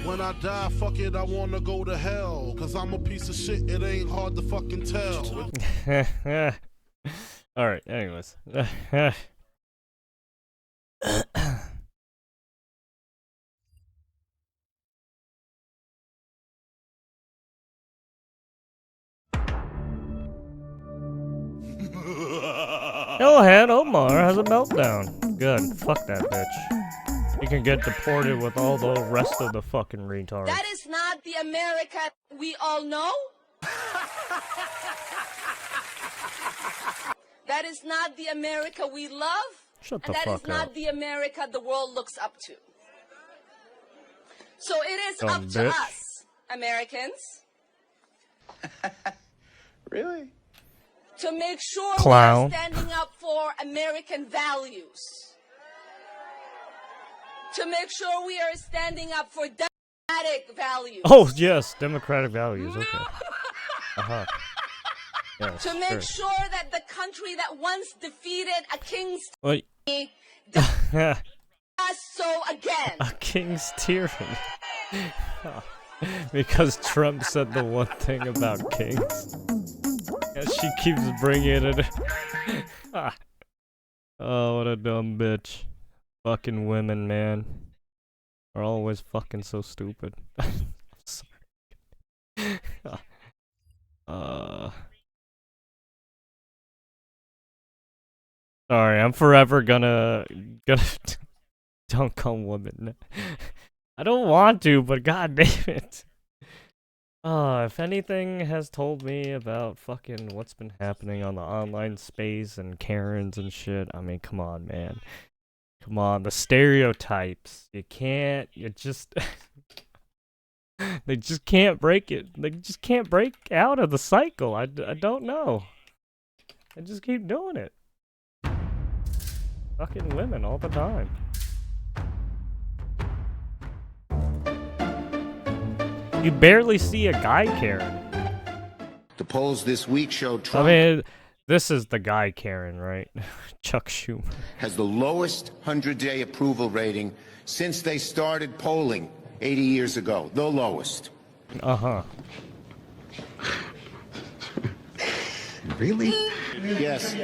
When I die, fuck it, I wanna go to hell. Cause I'm a piece of shit, it ain't hard to fucking tell. Alright, anyways. Ilhan Omar has a meltdown. Good. Fuck that bitch. You can get deported with all the rest of the fucking retards. That is not the America we all know. That is not the America we love. Shut the and that fuck is not up. the America the world looks up to. So it is Dumb up to bitch. us, Americans. Really? To make sure Clown. we are standing up for American values. To make sure we are standing up for democratic values. Oh, yes, democratic values. Okay. Uh-huh. Yes, To make sure that the country that once defeated a king's Wait. tyranny does so again. A king's tyranny. Because Trump said the one thing about kings. And she keeps bringing it. Oh, what a dumb bitch. Fucking women, man. Are always fucking so stupid. I'm sorry. Sorry, I'm forever gonna dunk on women. I don't want to, but god damn it. If anything has told me about fucking what's been happening on the online space and Karens and shit, I mean, come on, man. Come on, the stereotypes. You just... they just can't break it. They just can't break out of the cycle. I don't know. They just keep doing it. Fucking women all the time. You barely see a guy Karen. The polls this week showed Trump I mean, this is the guy Karen, right? Chuck Schumer. has the lowest 100-day approval rating since they started polling 80 years ago. The lowest. Uh-huh. Really? Yes.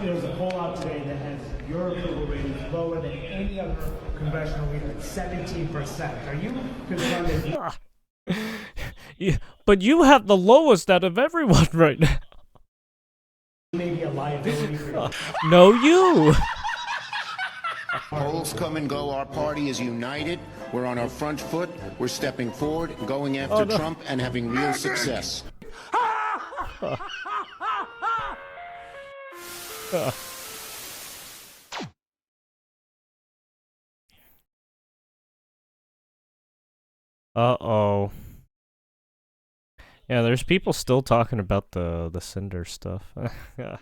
There's a poll out today that has your approval rating lower than any other congressional leader at 17%. Are you concerned that Yeah, but you have the lowest out of everyone right now. you may be a liability for your No, you. Polls come and go. Our party is united. We're on our front foot. We're stepping forward, going after Trump, and having real success. Uh-oh. Yeah, there's people still talking about the Cinder stuff. That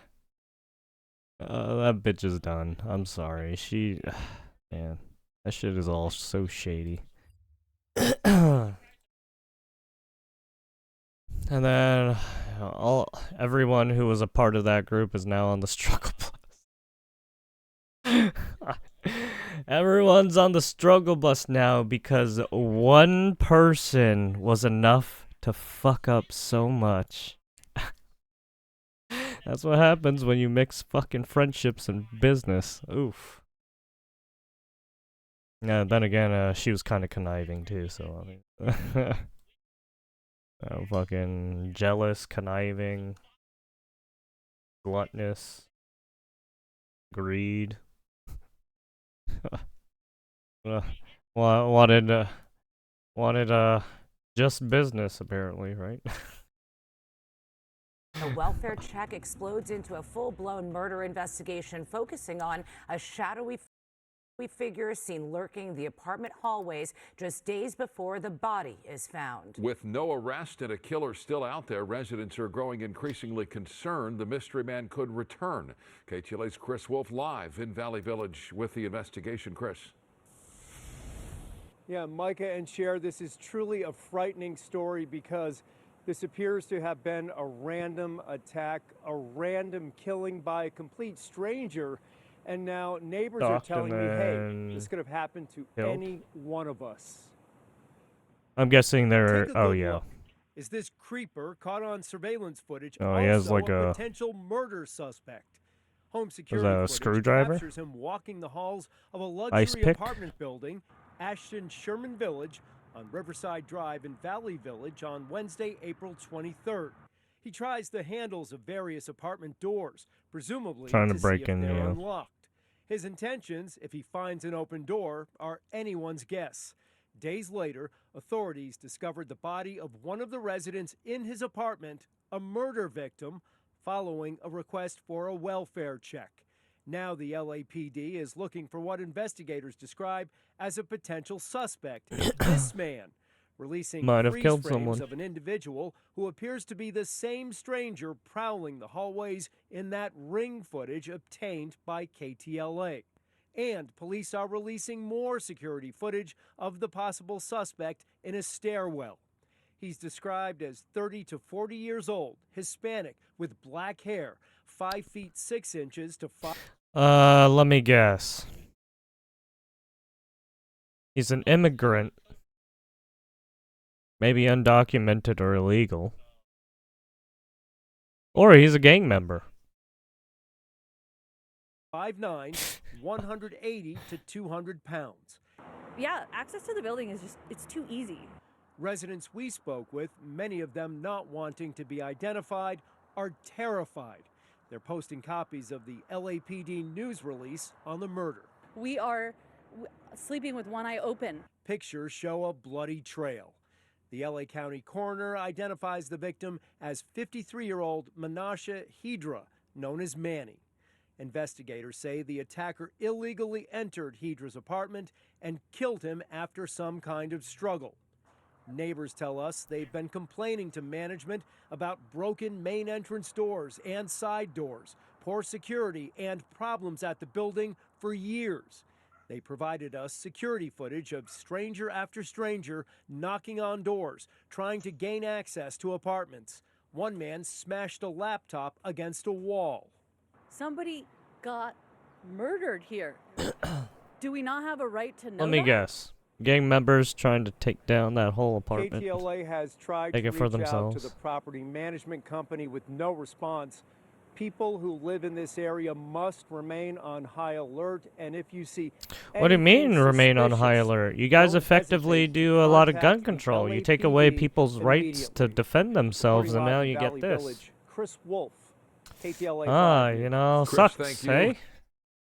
bitch is done. I'm sorry. Man, that shit is all so shady. And then everyone who was a part of that group is now on the struggle bus. Everyone's on the struggle bus now because one person was enough to fuck up so much. That's what happens when you mix fucking friendships and business. Oof. Yeah, then again, she was kind of conniving too, so I mean... fucking jealous, conniving, gluttonous, greed. Wanted just business, apparently, right? A welfare check explodes into a full-blown murder investigation focusing on a shadowy figure seen lurking the apartment hallways just days before the body is found. With no arrest and a killer still out there, residents are growing increasingly concerned the mystery man could return. KTLA's Chris Wolf live in Valley Village with the investigation. Chris. Yeah, Micah and Cher, this is truly a frightening story because this appears to have been a random attack, a random killing by a complete stranger. And now neighbors are telling me, hey, then this could have happened to killed. any one of us. I'm guessing they're. Take a Oh good yeah. look. Is this creeper caught on surveillance footage Oh, he has also like a a- potential murder suspect? Home that security a footage screwdriver? captures him walking the halls of a Ice luxury pick? apartment building, Ashton Sherman Village, on Riverside Drive in Valley Village on Wednesday, April 23rd. He tries the handles of various apartment doors, presumably Trying to see break if in, they're yeah. unlocked. His intentions, if he finds an open door, are anyone's guess. Days later, authorities discovered the body of one of the residents in his apartment, a murder victim, following a request for a welfare check. Now the LAPD is looking for what investigators describe as a potential suspect, this man, releasing Might have freeze killed frames someone. of an individual who appears to be the same stranger prowling the hallways in that ring footage obtained by KTLA. And police are releasing more security footage of the possible suspect in a stairwell. He's described as 30 to 40 years old, Hispanic, with black hair, 5 feet 6 inches to 5. Let me guess. He's an immigrant. Maybe undocumented or illegal. Or he's a gang member. 5'9", 180 to 200 pounds. Yeah, access to the building is just, it's too easy. Residents we spoke with, many of them not wanting to be identified, are terrified. They're posting copies of the LAPD news release on the murder. We are sleeping with one eye open. Pictures show a bloody trail. The LA County coroner identifies the victim as 53-year-old Menashe Hydra, known as Manny. Investigators say the attacker illegally entered Hydra's apartment and killed him after some kind of struggle. Neighbors tell us they've been complaining to management about broken main entrance doors and side doors, poor security, and problems at the building for years. They provided us security footage of stranger after stranger knocking on doors, trying to gain access to apartments. One man smashed a laptop against a wall. Somebody got murdered here. Do we not have a right to know Let me that? guess. Gang members trying to take down that whole apartment. KTLA has tried Take to it for reach out to themselves. the property management company with no response. People who live in this area must remain on high alert, and if you see What do you mean anything remain on high suspicious, alert? You guys don't effectively hesitate to do a lot of gun contact the control. You take away LAPD people's rights to immediately. defend themselves, and Reporting now live you in get Valley this. Village, Chris Wolf, KTLA. Ah, 5 you News. know, Chris, sucks, thank you.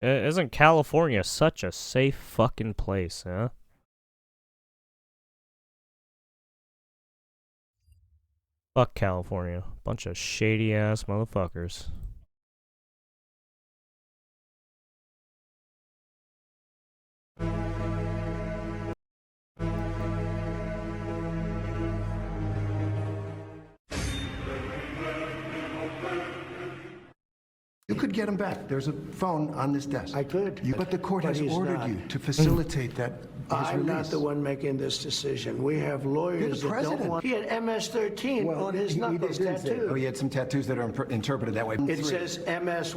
eh? Isn't California such a safe fucking place, huh? Fuck California. Bunch of shady ass motherfuckers. You could get him back. There's a phone on this desk. I could. But the court has he's ordered not. you to facilitate that his I'm not release. the one making this decision. We have lawyers that don't president. want. He had MS-13 on his knuckles tattooed. Oh, he had some tattoos that are interpreted that way. It says MS.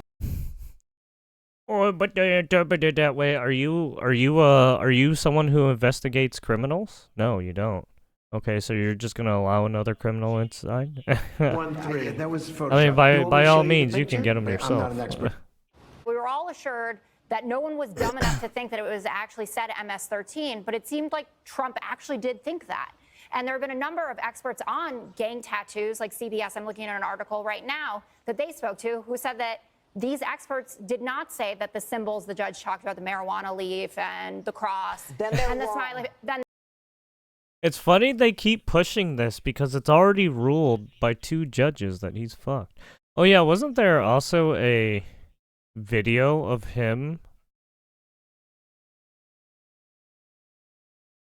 Oh, but they interpreted that way. Are you someone who investigates criminals? No, you don't. Okay, so you're just gonna allow another criminal inside? 1-3. That was Photoshop. I mean, You want me by to all show you the means, you can picture? get them I'm yourself. not an expert. We were all assured that no one was dumb enough to think that it was actually said MS-13, but it seemed like Trump actually did think that. And there have been a number of experts on gang tattoos, like CBS, I'm looking at an article right now, that they spoke to, who said that these experts did not say that the symbols the judge talked about, the marijuana leaf and the cross and the smiley, then It's funny they keep pushing this because it's already ruled by 2 judges that he's fucked. Oh yeah, wasn't there also a video of him?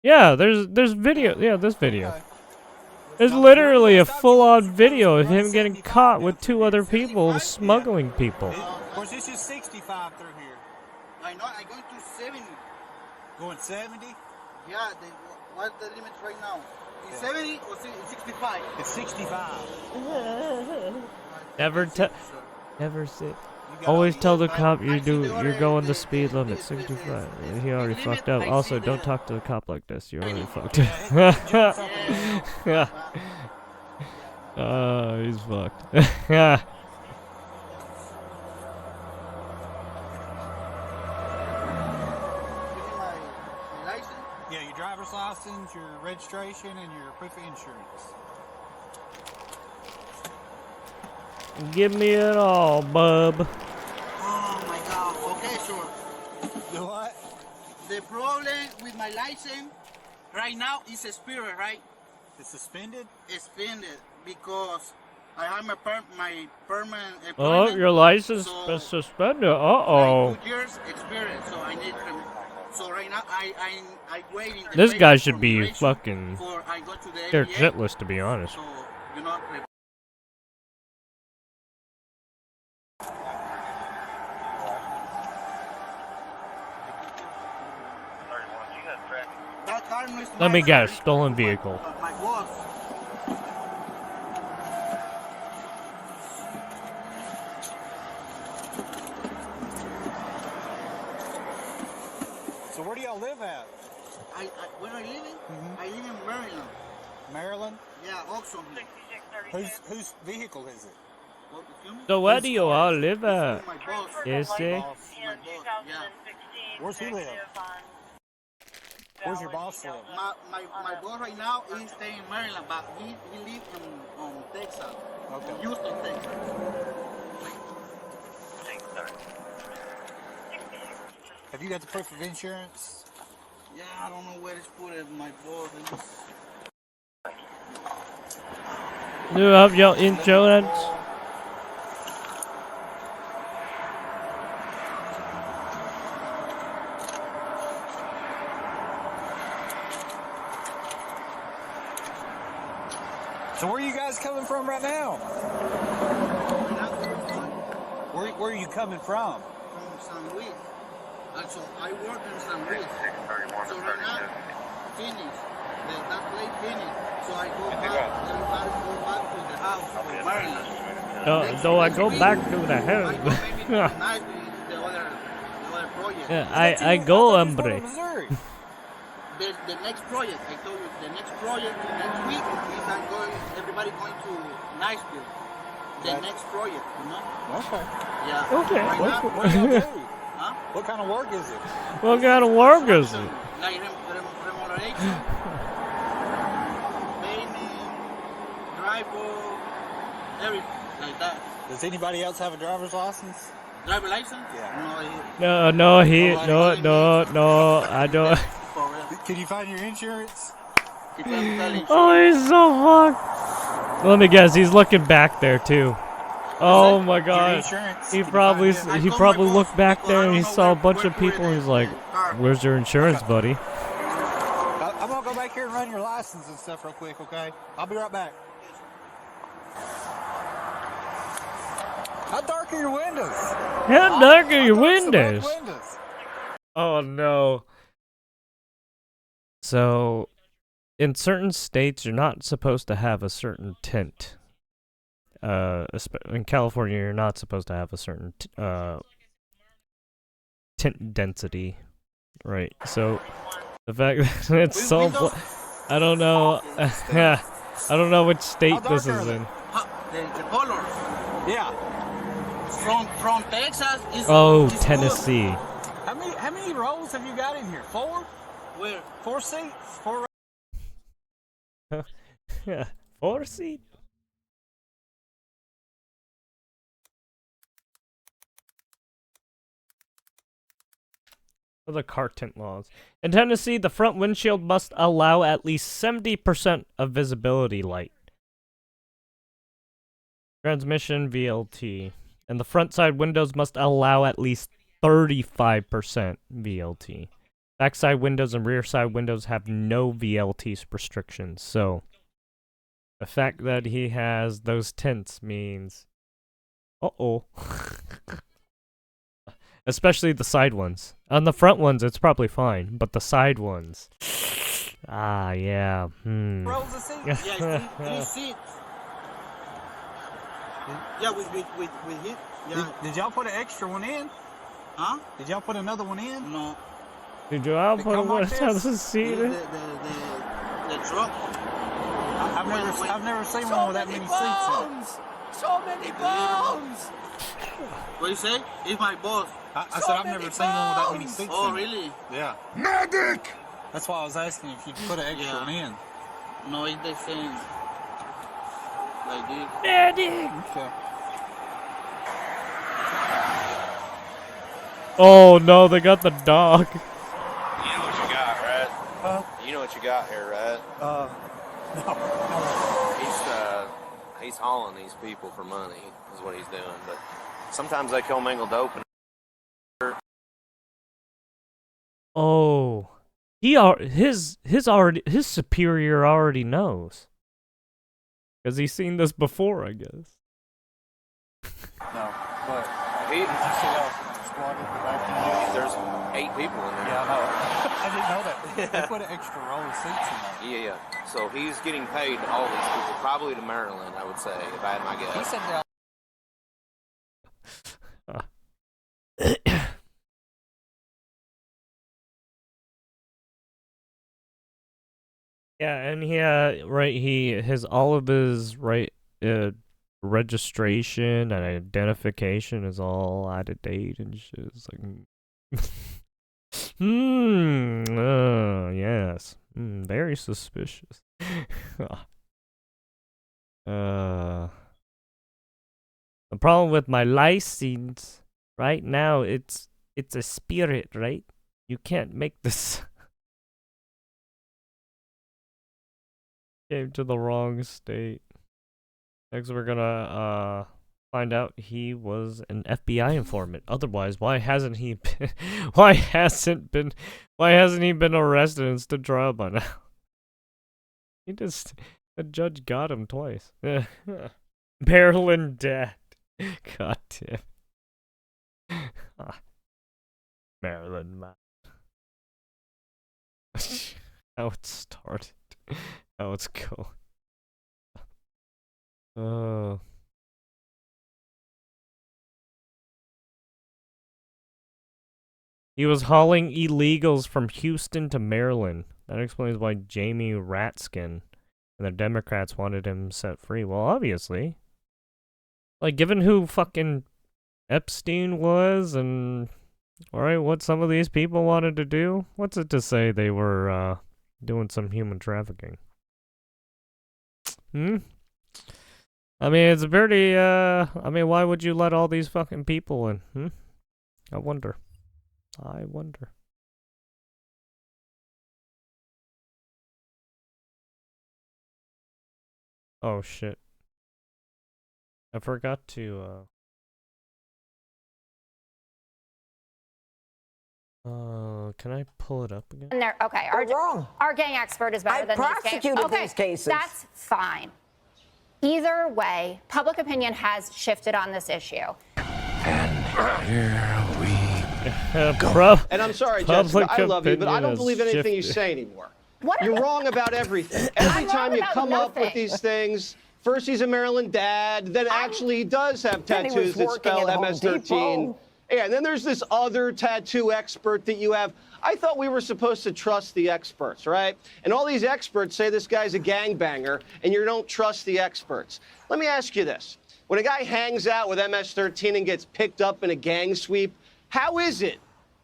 Yeah, there's video. Yeah, this video. There's literally a full-on video of him getting caught with 2 other people smuggling people. Because this is 65 through here. I know, I'm going to 70. Going 70? Yeah, what's the limit right now? Is 70 or 65? It's 65. Never say. Always tell the cop you're going the speed limit, 65. He already fucked up. Also, don't talk to the cop like this. You already fucked up. Yeah. He's fucked. Yeah. Yeah, your driver's license, your registration, and your proof of insurance. Give me it all, bub. Oh my God. Okay, sure. The what? The problem with my license right now is expired, right? It's suspended? Suspended because I have my permanent employment. Oh, your license is suspended. Uh-oh. Like 2 years experience, so I need. So right now I waiting. This guy should be fucking for I go to the scared NBA. shitless, to be honest. So you know. That car is Let me guess, stolen vehicle. my boss. So where do y'all live at? Where I live in? I live in Maryland. Maryland? Yeah, Oxford. Whose vehicle is it? So where do you all live at? My boss. Is it? My boss, yeah. Where's he live? Where's your boss live? My boss right now is staying in Maryland, but he lives in Texas. Okay. Houston, Texas. Have you got the proof of insurance? Yeah, I don't know where it's put at my boss. Do you have your insurance? So where are you guys coming from right now? Where are you coming from? From San Luis. So I work in San Luis. So right now, finished. That place finished. So I go back. Everybody go back to the house to Maryland. So I go back to the house. The other project. Yeah, I go, hombre. The next project, I told you, the next project, the next week, is everybody going to Niceville. The next project, you know? Okay. Yeah. Okay. Right now, what do you do? Huh? What kind of work is it? What kind of work is it? Like remodeling, painting, drywall, everything like that. Does anybody else have a driver's license? Driver's license? Yeah. No, I don't. Can you find your insurance? Oh, he's so fucked. Let me guess, he's looking back there too. Oh my god. He probably looked back there and he saw a bunch of people and he's like, "Where's your insurance, buddy?" I'm gonna go back here and run your license and stuff real quick, okay? I'll be right back. How dark are your windows? How dark are your windows? Oh no. So, in certain states, you're not supposed to have a certain tint. In California, you're not supposed to have a certain tint density, right? So, the fact that it's so I don't know. I don't know which state this is in. The colors. Yeah. From Texas is. Oh, is Tennessee. Blue. How many rows have you got in here? 4? Where? 4 seats? 4 rows? Yeah, 4 seat. What are the car tint laws? In Tennessee, the front windshield must allow at least 70% of visibility light. Transmission VLT. And the front side windows must allow at least 35% VLT. Backside windows and rear side windows have no VLT restrictions, so the fact that he has those tints means... Uh-oh. Especially the side ones. On the front ones, it's probably fine, but the side ones... Ah, yeah. Rows of seats? Yeah, 3 seats. Yeah, with him. Yeah. Did y'all put an extra one in? Huh? Did y'all put another one in? No. Did you all put one on the seat? The truck. I've never seen one with that many seats in it. So many bones! What do you say? It's my boss. I said I've never seen one with that many seats in it. Oh, really? Yeah. Medic! That's why I was asking if you put an extra one in. No, it's the same. Like this. Medic! Okay. Oh no, they got the dog. You know what you got, right? You know what you got here, right? No. He's hauling these people for money, is what he's doing. But sometimes they commingle dope. Oh, his superior already knows, because he's seen this before, I guess. No, but there's 8 people in there. Yeah, I know. I didn't know that. They put an extra row of seats in there. Yeah. So he's getting paid to all these people, probably to Maryland, I would say, if I had my guess. He said that. Yeah, and all of his registration and identification is all out of date and shit. It's like, yes, very suspicious. The problem with my license right now, it's a spirit, right? You can't make this. Came to the wrong state. Next, we're gonna find out he was an FBI informant. Otherwise, why hasn't he been? Why hasn't he been arrested and stood trial by now? The judge got him twice. Maryland dad. God damn. Maryland man. How it started. How it's going. He was hauling illegals from Houston to Maryland. That explains why Jamie Ratskin and the Democrats wanted him set free. Well, obviously. Like, given who fucking Epstein was and, alright, what some of these people wanted to do, what's it to say they were, doing some human trafficking? I mean, it's pretty, why would you let all these fucking people in? I wonder. Oh, shit. I forgot to, can I pull it up again? And they're, okay, our gang expert is better than these prosecuted these cases. That's fine. Either way, public opinion has shifted on this issue. And here we go. And I'm sorry, Jessica, I love you, but I don't believe anything you say anymore. You're wrong about everything. Every time you come up with these things, first he's a Maryland dad, then actually he does have tattoos that spell MS-13. Yeah, and then there's this other tattoo expert that you have. I thought we were supposed to trust the experts, right? And all these experts say this guy's a gangbanger, and you don't trust the experts. Let me ask you this. When a guy hangs out with MS-13 and gets picked up in a gang sweep, how is it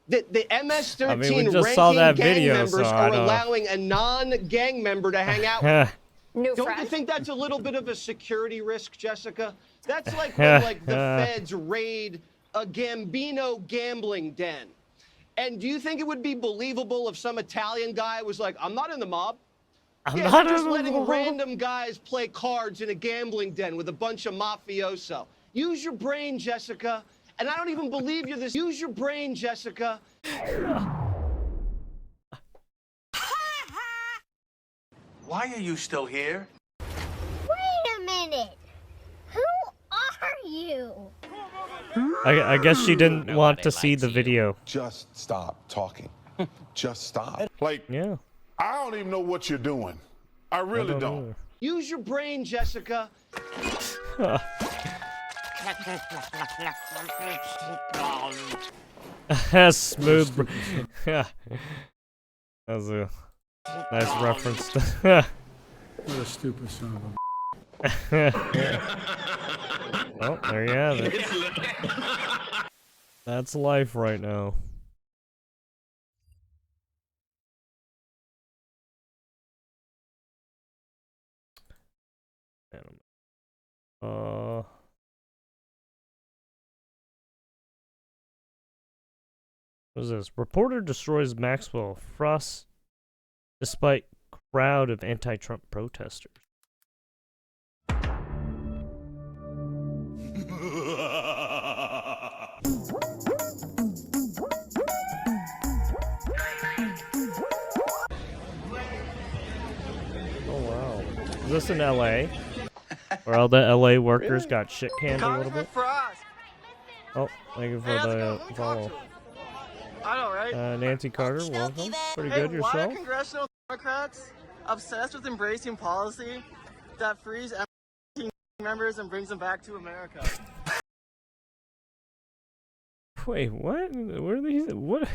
that the MS-13 ranking gang members are allowing a non-gang member to hang out with them? Don't you think that's a little bit of a security risk, Jessica? That's like when the feds raid a Gambino gambling den. And do you think it would be believable if some Italian guy was like, I'm not in the mob? I'm just letting random guys play cards in a gambling den with a bunch of mafioso. Use your brain, Jessica. And I don't even believe you're this. Use your brain, Jessica. Why are you still here? Wait a minute. Who are you? I guess she didn't want to see the video. Just stop talking. Just stop. Like, yeah. I don't even know what you're doing. I really don't. Use your brain, Jessica. That Smooth. Yeah. That was a nice reference to. What a stupid son of a. Oh, there you have it. That's life right now. What is this? Reporter destroys Maxwell Frost despite crowd of anti-Trump protesters. Oh wow. Is this in LA? Where all the LA workers got shit canned a little bit? Oh, thank you for the follow. I know, right? Nancy Carter, welcome. Pretty good yourself? Why are congressional Democrats obsessed with embracing policy that frees team members and brings them back to America? Wait, what? Where are these? What? Did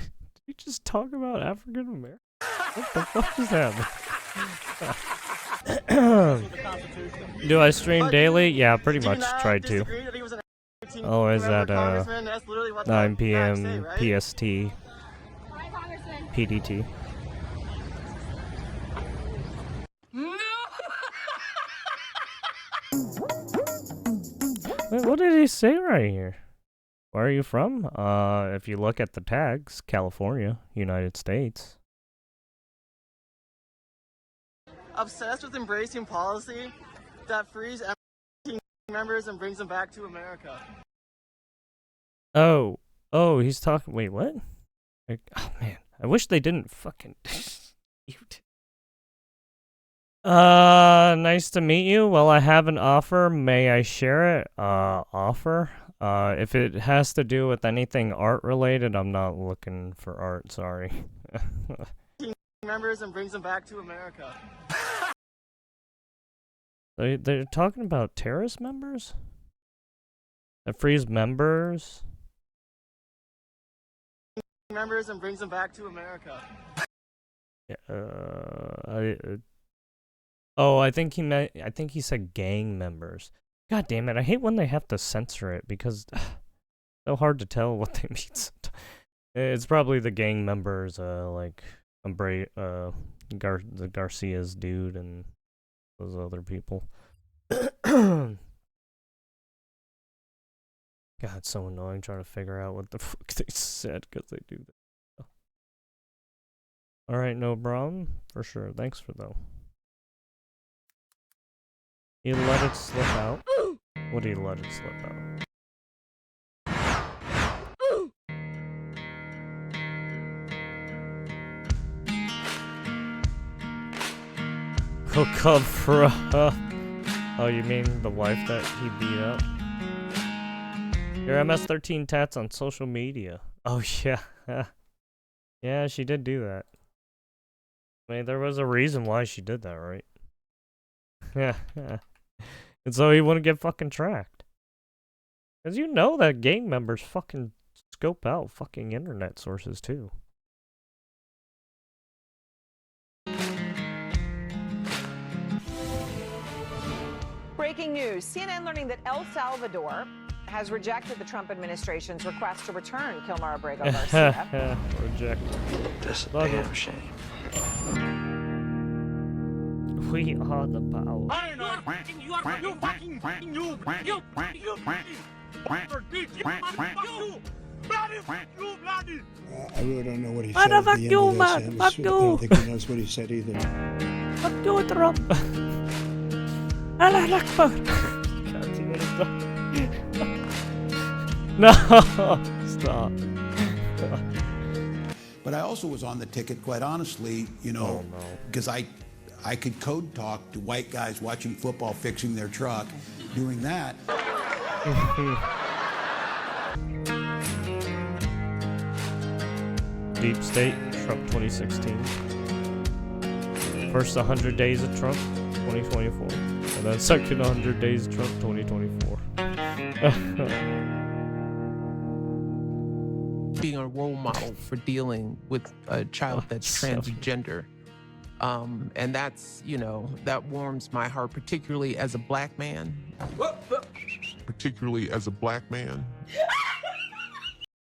you just talk about African Americans? What the fuck is that? Do I stream daily? Yeah, pretty much try to. Always at 9 p.m. PST. PDT. Wait, what did he say right here? Where are you from? If you look at the tags, California, United States. Obsessed with embracing policy that frees team members and brings them back to America. Oh, he's talking. Wait, what? Like, oh man, I wish they didn't fucking. Nice to meet you. Well, I have an offer. May I share it? Offer. If it has to do with anything art related, I'm not looking for art. Sorry. Members and brings them back to America. They're talking about terrorist members? That frees members? Members and brings them back to America. Yeah, I think he meant. I think he said gang members. God damn it! I hate when they have to censor it because it's so hard to tell what they mean. It's probably the gang members, like the Garcia's dude and those other people. God, it's so annoying trying to figure out what the fuck they said because they do that. All right, no problem for sure. Thanks for though. You let it slip out. What do you let it slip out? Hook up for oh, you mean the wife that he beat up? Your MS-13 tats on social media. Oh yeah. Yeah, she did do that. I mean, there was a reason why she did that, right? Yeah. And so he wouldn't get fucking tracked. Because you know that gang members fucking scope out fucking internet sources too. Breaking news. CNN learning that El Salvador has rejected the Trump administration's request to return Kilmar Abrego Garcia. Reject. That's a damn shame. We are the power. I really don't know what he said at the end of this. I don't think he knows what he said either. Fuck you, Trump. No, stop. But I also was on the ticket, quite honestly, you know, because I could code talk to white guys watching football, fixing their truck, doing that. Deep State, Trump 2016. First 100 days of Trump, 2024. And then second 100 days of Trump, 2024. Being a role model for dealing with a child that's transgender. And that's, you know, that warms my heart, particularly as a black man. Particularly as a black man.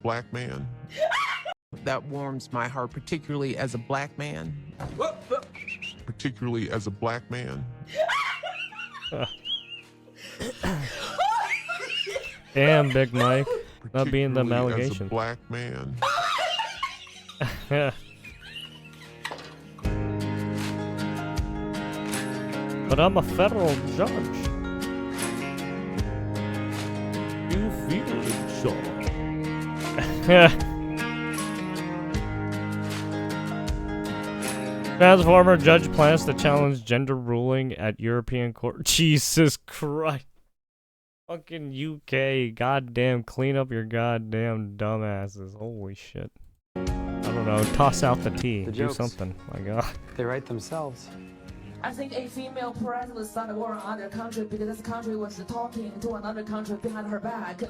Black man. That warms my heart, particularly as a black man. Particularly as a black man. Damn, Big Mike. Not being them Particularly allegations. as a black man. But I'm a federal judge. You feel it, so. Transformer judge plans to challenge gender ruling at European court. Jesus Christ. Fucking UK. Goddamn, clean up your goddamn dumbasses. Holy shit. I don't know. Toss out the tea. The Do jokes. something. My god. They write themselves. I think a female president started war on other country because this country was talking to another country behind her back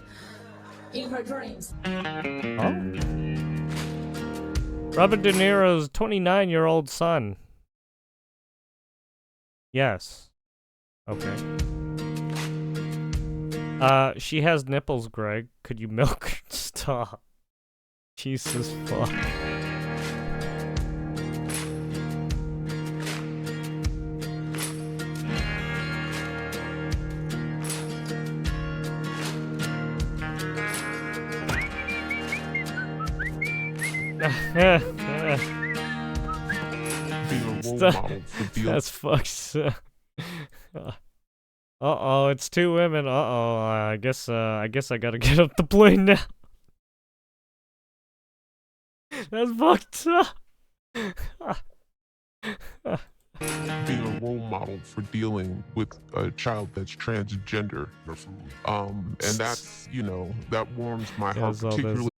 in her dreams. Oh? Robert De Niro's 29-year-old son. Yes. Okay. She has nipples, Greg. Could you milk her? Stop. Jesus fuck. That's fucked. Uh-oh, it's two women. Uh-oh, I guess I gotta get up the plane now. That's fucked up. Being a role model for dealing with a child that's transgender. And that's, you know, that warms my heart, particularly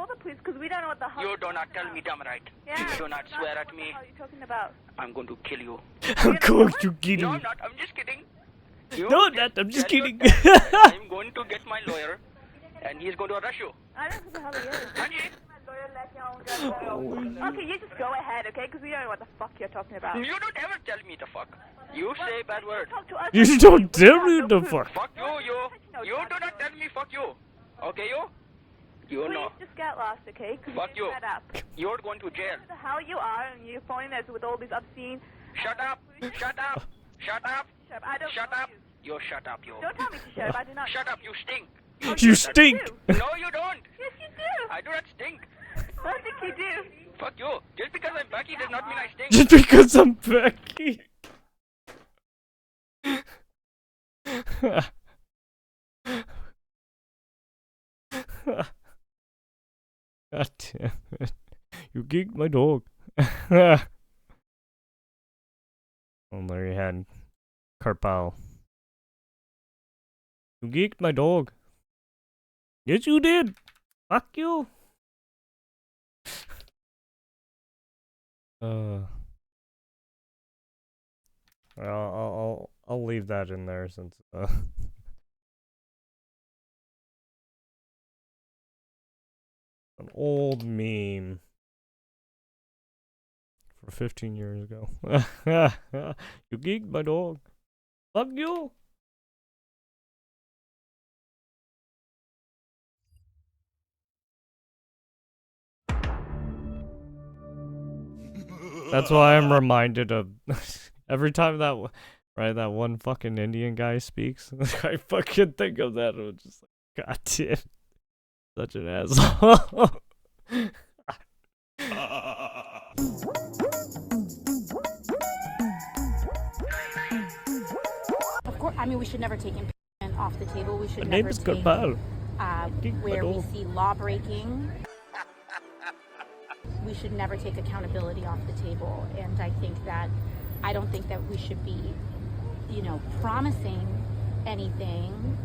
call the police because we don't know what the hell. You do not tell me dumb right. Yeah. You do not swear at me. What are you talking about? I'm going to kill you. I'm going to kill No, you. I'm not. I'm just kidding. You No, not. I'm just kidding. I'm going to get my lawyer, and he's going to arrest you. I don't know who the hell he is. Angie. Okay, you just go ahead, okay? Because we don't know what the fuck you're talking about. You don't ever tell me the fuck. You say bad words. You don't tell me the fuck. Fuck you. You do not tell me fuck you. Okay, you? You know. Please just get lost, okay? Fuck you. Shut up. You're going to jail. Who the hell you are, and you're phoning us with all these obscene. Shut up. Shut up. Shut up. I don't Shut up. You shut up, you. Don't tell me to shut up. I do not. Shut up. You stink. You stink. No, you don't. Yes, you do. I do not stink. I think you do. Fuck you. Just because I'm Becky does not mean I stink. Just because I'm Becky. God damn it. You geeked my dog. Oh, there you had Carpal. You geeked my dog. Yes, you did. Fuck you. I'll leave that in there since an old meme for 15 years ago. You geeked my dog. Fuck you. That's why I'm reminded of every time that one fucking Indian guy speaks. I fucking think of that. I'm just like, God damn, such an asshole. Of course, I mean, we should never take impeachment off the table. We should My never name is take Carpal. where we see law breaking. We should never take accountability off the table. And I don't think that we should be, promising anything.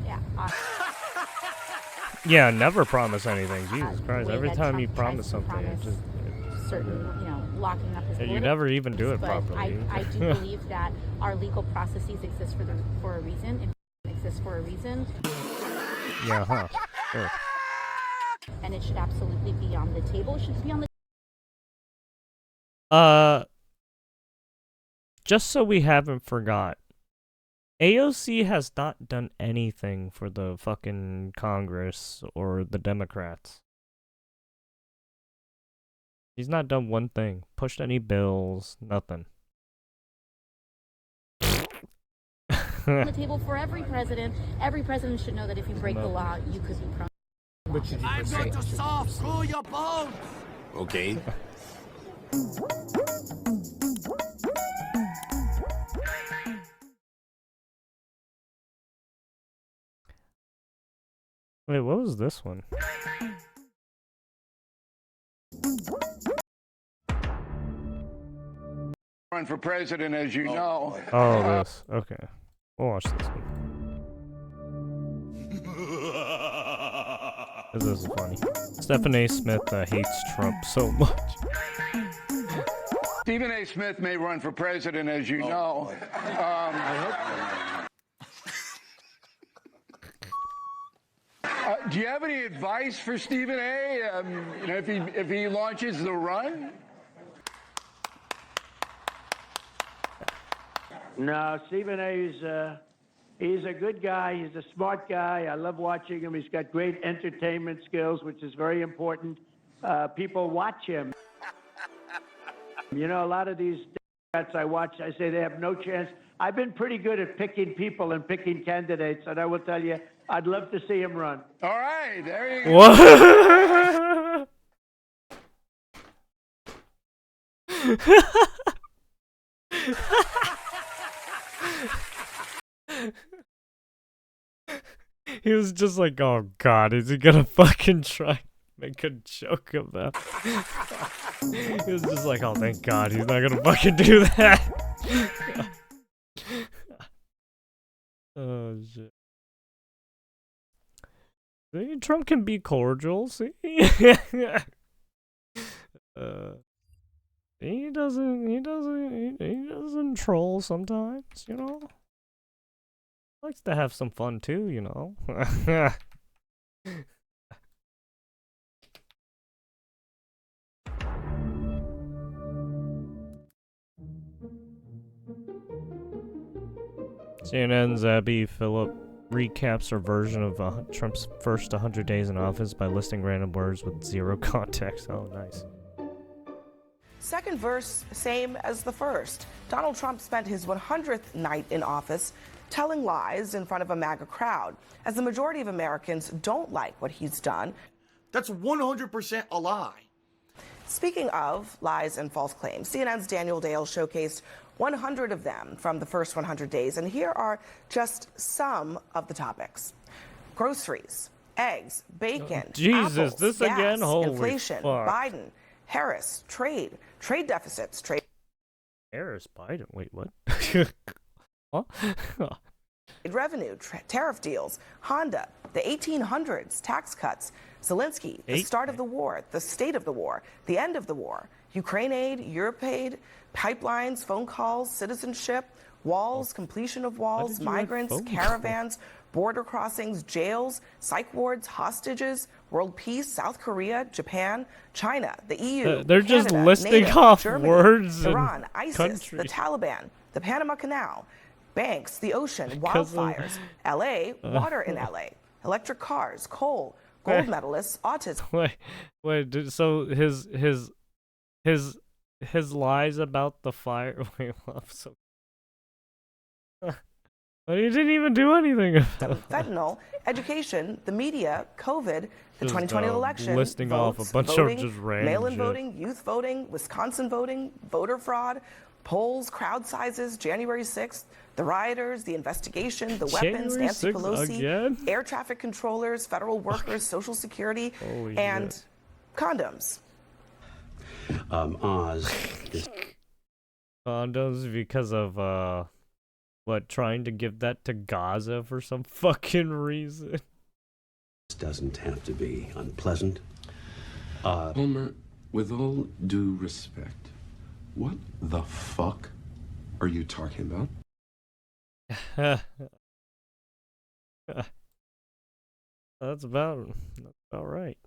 Yeah, never promise anything. Jesus Christ! way Every that time Trump you tries promise to something, it promise just certain, locking up his you political never even do it but properly. I do believe that our legal processes exist for a reason. It exists for a reason. Yeah, huh? Sure. And it should absolutely be on the table. It should be on the Just so we haven't forgot, AOC has not done anything for the fucking Congress or the Democrats. He's not done one thing. Pushed any bills, nothing. on the table for every president. Every president should know that if you break the law, you could be prone. I'm going to soft screw your bones. Okay. Wait, what was this one? Run for president, as you know. Oh, this. Okay. We'll watch this one. This is funny. Stephen A. Smith hates Trump so much. Stephen A. Smith may run for president, as you know. Do you have any advice for Stephen A. If he launches the run? No, Stephen A. He's a good guy. He's a smart guy. I love watching him. He's got great entertainment skills, which is very important. People watch him. You know, a lot of these Democrats I watch, I say they have no chance. I've been pretty good at picking people and picking candidates, and I will tell you, I'd love to see him run. All right, there you go. What? He was just like, oh god, is he gonna fucking try make a joke about He was just like, oh thank god, he's not gonna fucking do that. Oh shit. See, Trump can be cordial. See, he doesn't troll sometimes. You know, likes to have some fun too. You know. CNN's Abby Phillip recaps her version of Trump's first 100 days in office by listing random words with zero context. Oh, nice. Second verse, same as the first. Donald Trump spent his 100th night in office telling lies in front of a MAGA crowd, as the majority of Americans don't like what he's done. That's 100% a lie. Speaking of lies and false claims, CNN's Daniel Dale showcased 100 of them from the first 100 days, and here are just some of the topics. Groceries, eggs, bacon, Jesus, apples, this gas, again? Holy inflation, fuck. Biden, Harris, trade deficits, Harris, Biden, wait, what? Huh? revenue, tariff deals, Honda, the 1800s, tax cuts, Zelensky, the start of the war, the state of the war, the end of the war, Ukraine aid, Europe aid, pipelines, phone calls, citizenship, walls, completion of walls, migrants, caravans, border crossings, jails, psych wards, hostages, world peace, South Korea, Japan, China, the EU, they're Canada, just listing NATO, off Germany, words and Iran, ISIS, countries. the Taliban, the Panama Canal, banks, the ocean, wildfires, LA, water in LA, electric cars, coal, gold medalists, autism. Wait, so his lies about the fire. Wait, well, so. But he didn't even do anything about it. Fentanyl, education, the media, COVID, the 2020 election, listing votes, off a bunch voting, of just random mail-in shit. voting, youth voting, Wisconsin voting, voter fraud, polls, crowd sizes, January 6th, the rioters, the investigation, the weapons, January Nancy 6th Pelosi, again? air traffic controllers, federal workers, Social Security, and shit. condoms. Oz is Condoms because of what, trying to give that to Gaza for some fucking reason. doesn't have to be unpleasant. Homer, with all due respect, what the fuck are you talking about? That's about right.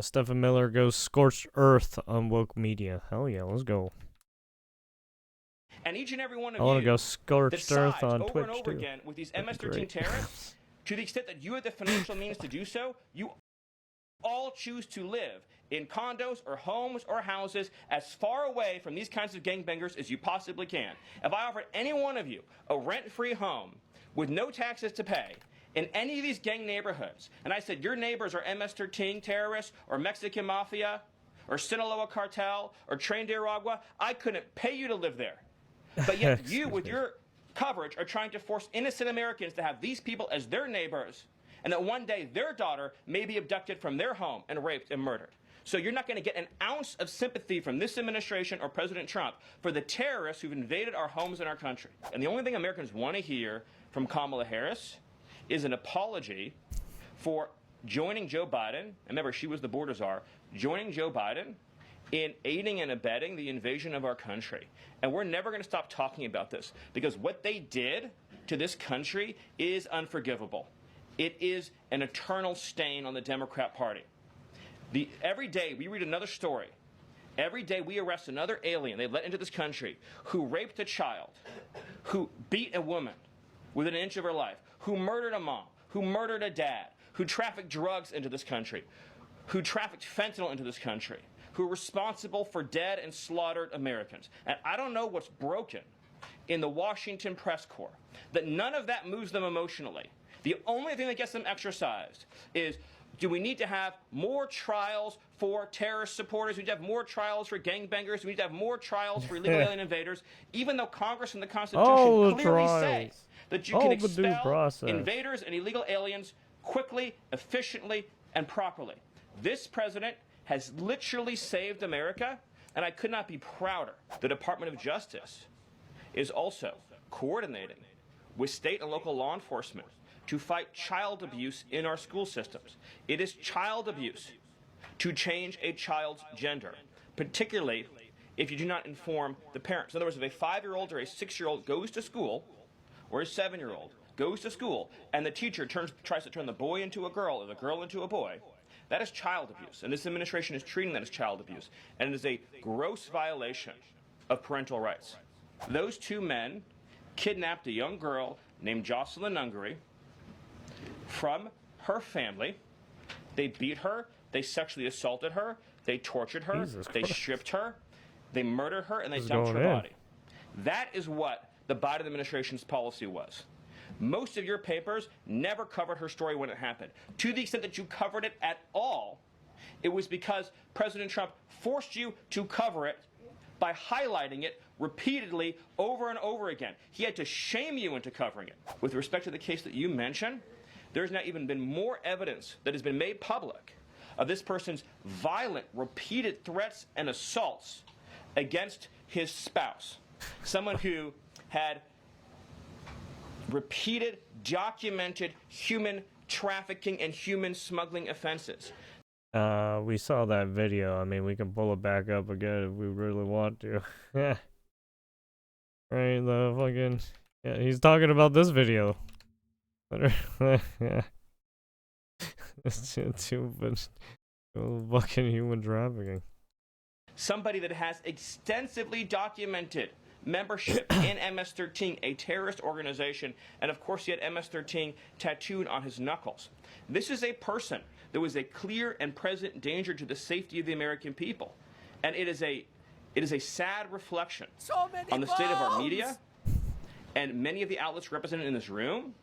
Stephen Miller goes scorched earth on woke media. Hell yeah, let's go. And each and every one of I want to you go scorched earth on over Twitch and over too. again with these MS-13 Great. terrorists, to the extent that you have the financial means to do so, you all choose to live in condos or homes or houses as far away from these kinds of gangbangers as you possibly can. If I offered any one of you a rent-free home with no taxes to pay in any of these gang neighborhoods, and I said your neighbors are MS-13 terrorists or Mexican mafia or Sinaloa cartel or Tren de Aragua, I couldn't pay you to live there. But yet you, with your coverage, are trying to force innocent Americans to have these people as their neighbors, and that one day their daughter may be abducted from their home and raped and murdered. So you're not going to get an ounce of sympathy from this administration or President Trump for the terrorists who've invaded our homes and our country. And the only thing Americans want to hear from Kamala Harris is an apology for joining Joe Biden. And remember, she was the border czar, joining Joe Biden in aiding and abetting the invasion of our country. And we're never going to stop talking about this, because what they did to this country is unforgivable. It is an eternal stain on the Democrat Party. Every day we read another story. Every day we arrest another alien they let into this country who raped a child, who beat a woman within an inch of her life, who murdered a mom, who murdered a dad, who trafficked drugs into this country, who trafficked fentanyl into this country, who are responsible for dead and slaughtered Americans. And I don't know what's broken in the Washington press corps, that none of that moves them emotionally. The only thing that gets them exercised is, do we need to have more trials for terrorist supporters? We need to have more trials for gangbangers. We need to have more trials for illegal alien invaders, even though Congress and the Constitution clearly say that you can expel invaders and illegal aliens quickly, efficiently, and properly. This president has literally saved America, and I could not be prouder. The Department of Justice is also coordinating with state and local law enforcement to fight child abuse in our school systems. It is child abuse to change a child's gender, particularly if you do not inform the parents. In other words, if a 5-year-old or a 6-year-old goes to school, or a 7-year-old goes to school, and the teacher tries to turn the boy into a girl or the girl into a boy, that is child abuse. And this administration is treating that as child abuse. And it is a gross violation of parental rights. Those two men kidnapped a young girl named Jocelyn Ungary from her family. They beat her, they sexually assaulted her, they tortured her, they stripped her, they murdered her, and they dumped her body. That is what the Biden administration's policy was. Most of your papers never covered her story when it happened. To the extent that you covered it at all, it was because President Trump forced you to cover it by highlighting it repeatedly over and over again. He had to shame you into covering it. With respect to the case that you mentioned, there's now even been more evidence that has been made public of this person's violent, repeated threats and assaults against his spouse. Someone who had repeated, documented human trafficking and human smuggling offenses. We saw that video. I mean, we can pull it back up again if we really want to. Yeah. Right, the fucking... Yeah, he's talking about this video. Yeah. It's too fucking human trafficking. Somebody that has extensively documented membership in MS-13, a terrorist organization, and of course he had MS-13 tattooed on his knuckles. This is a person that was a clear and present danger to the safety of the American people. And it is a sad reflection on the state of our media and many of the outlets represented in this room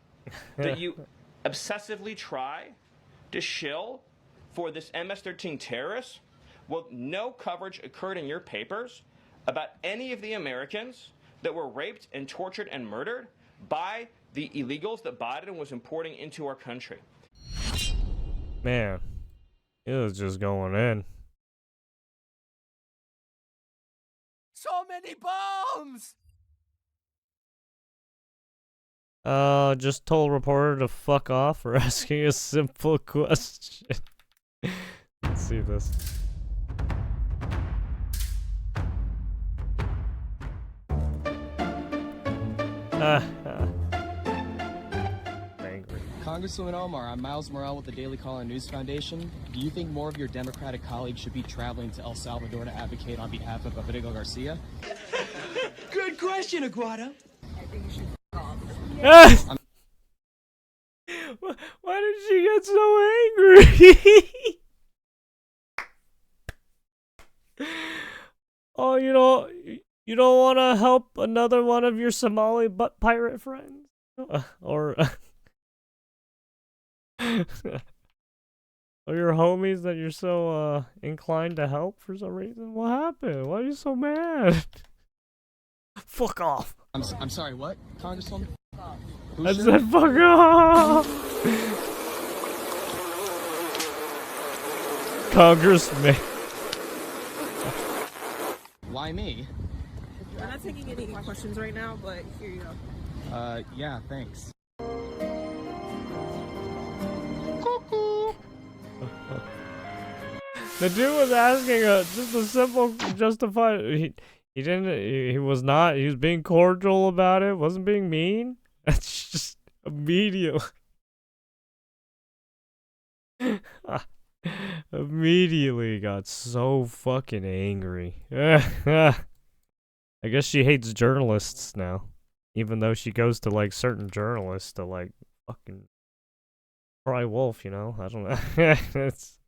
that you obsessively try to shill for this MS-13 terrorist. Well, no coverage occurred in your papers about any of the Americans that were raped and tortured and murdered by the illegals that Biden was importing into our country. Man, it was just going in. So many bombs! Just told reporter to fuck off for asking a simple question. Let's see this. Angry. Congresswoman Omar, I'm Miles Morrell with the Daily Caller News Foundation. Do you think more of your Democratic colleagues should be traveling to El Salvador to advocate on behalf of Rodrigo Garcia? Good question, Aguado. I think you should call. Why did she get so angry? Oh, you don't want to help another one of your Somali butt pirate friends? Or your homies that you're so inclined to help for some reason? What happened? Why are you so mad? Fuck off. I'm sorry, what, Congresswoman? I said fuck off. Congressman. Why me? We're not taking any questions right now, but here you go. Yeah, thanks. The dude was asking just a simple justified. He was being cordial about it, wasn't being mean. That's just immediately. Immediately got so fucking angry. I guess she hates journalists now. Even though she goes to like certain journalists to like fucking cry wolf, you know? I don't know. It's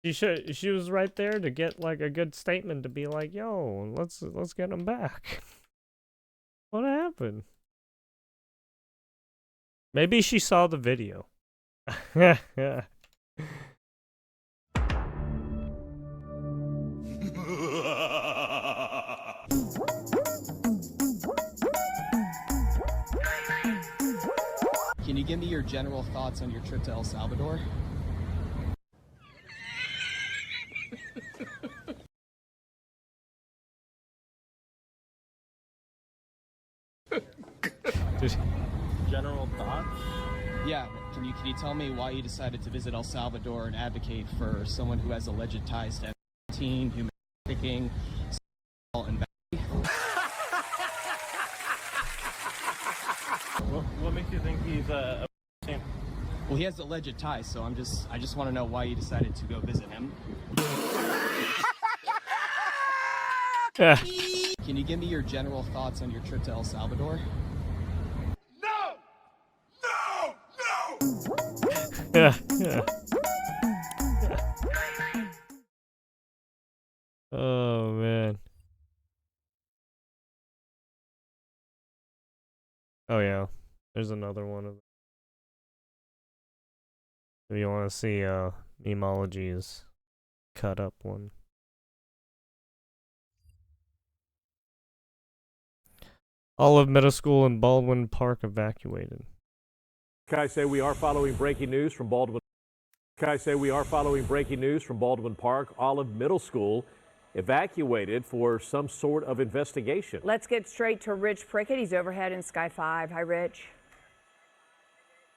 She was right there to get like a good statement to be like, yo, let's get him back. What happened? Maybe she saw the video. Can you give me your general thoughts on your trip to El Salvador? General thoughts? Yeah, can you tell me why you decided to visit El Salvador and advocate for someone who has alleged ties to F-18, human trafficking, and What makes you think he's a well, he has alleged ties, so I just want to know why you decided to go visit him. Can you give me your general thoughts on your trip to El Salvador? Yeah. Oh man. Oh yeah. There's another one of. If you want to see Memology's cut up one. Olive Middle School in Baldwin Park evacuated. Can I say we are following breaking news from Baldwin? Can I say we are following breaking news from Baldwin Park? Olive Middle School evacuated for some sort of investigation. Let's get straight to Rich Prickett. He's overhead in Sky 5. Hi, Rich.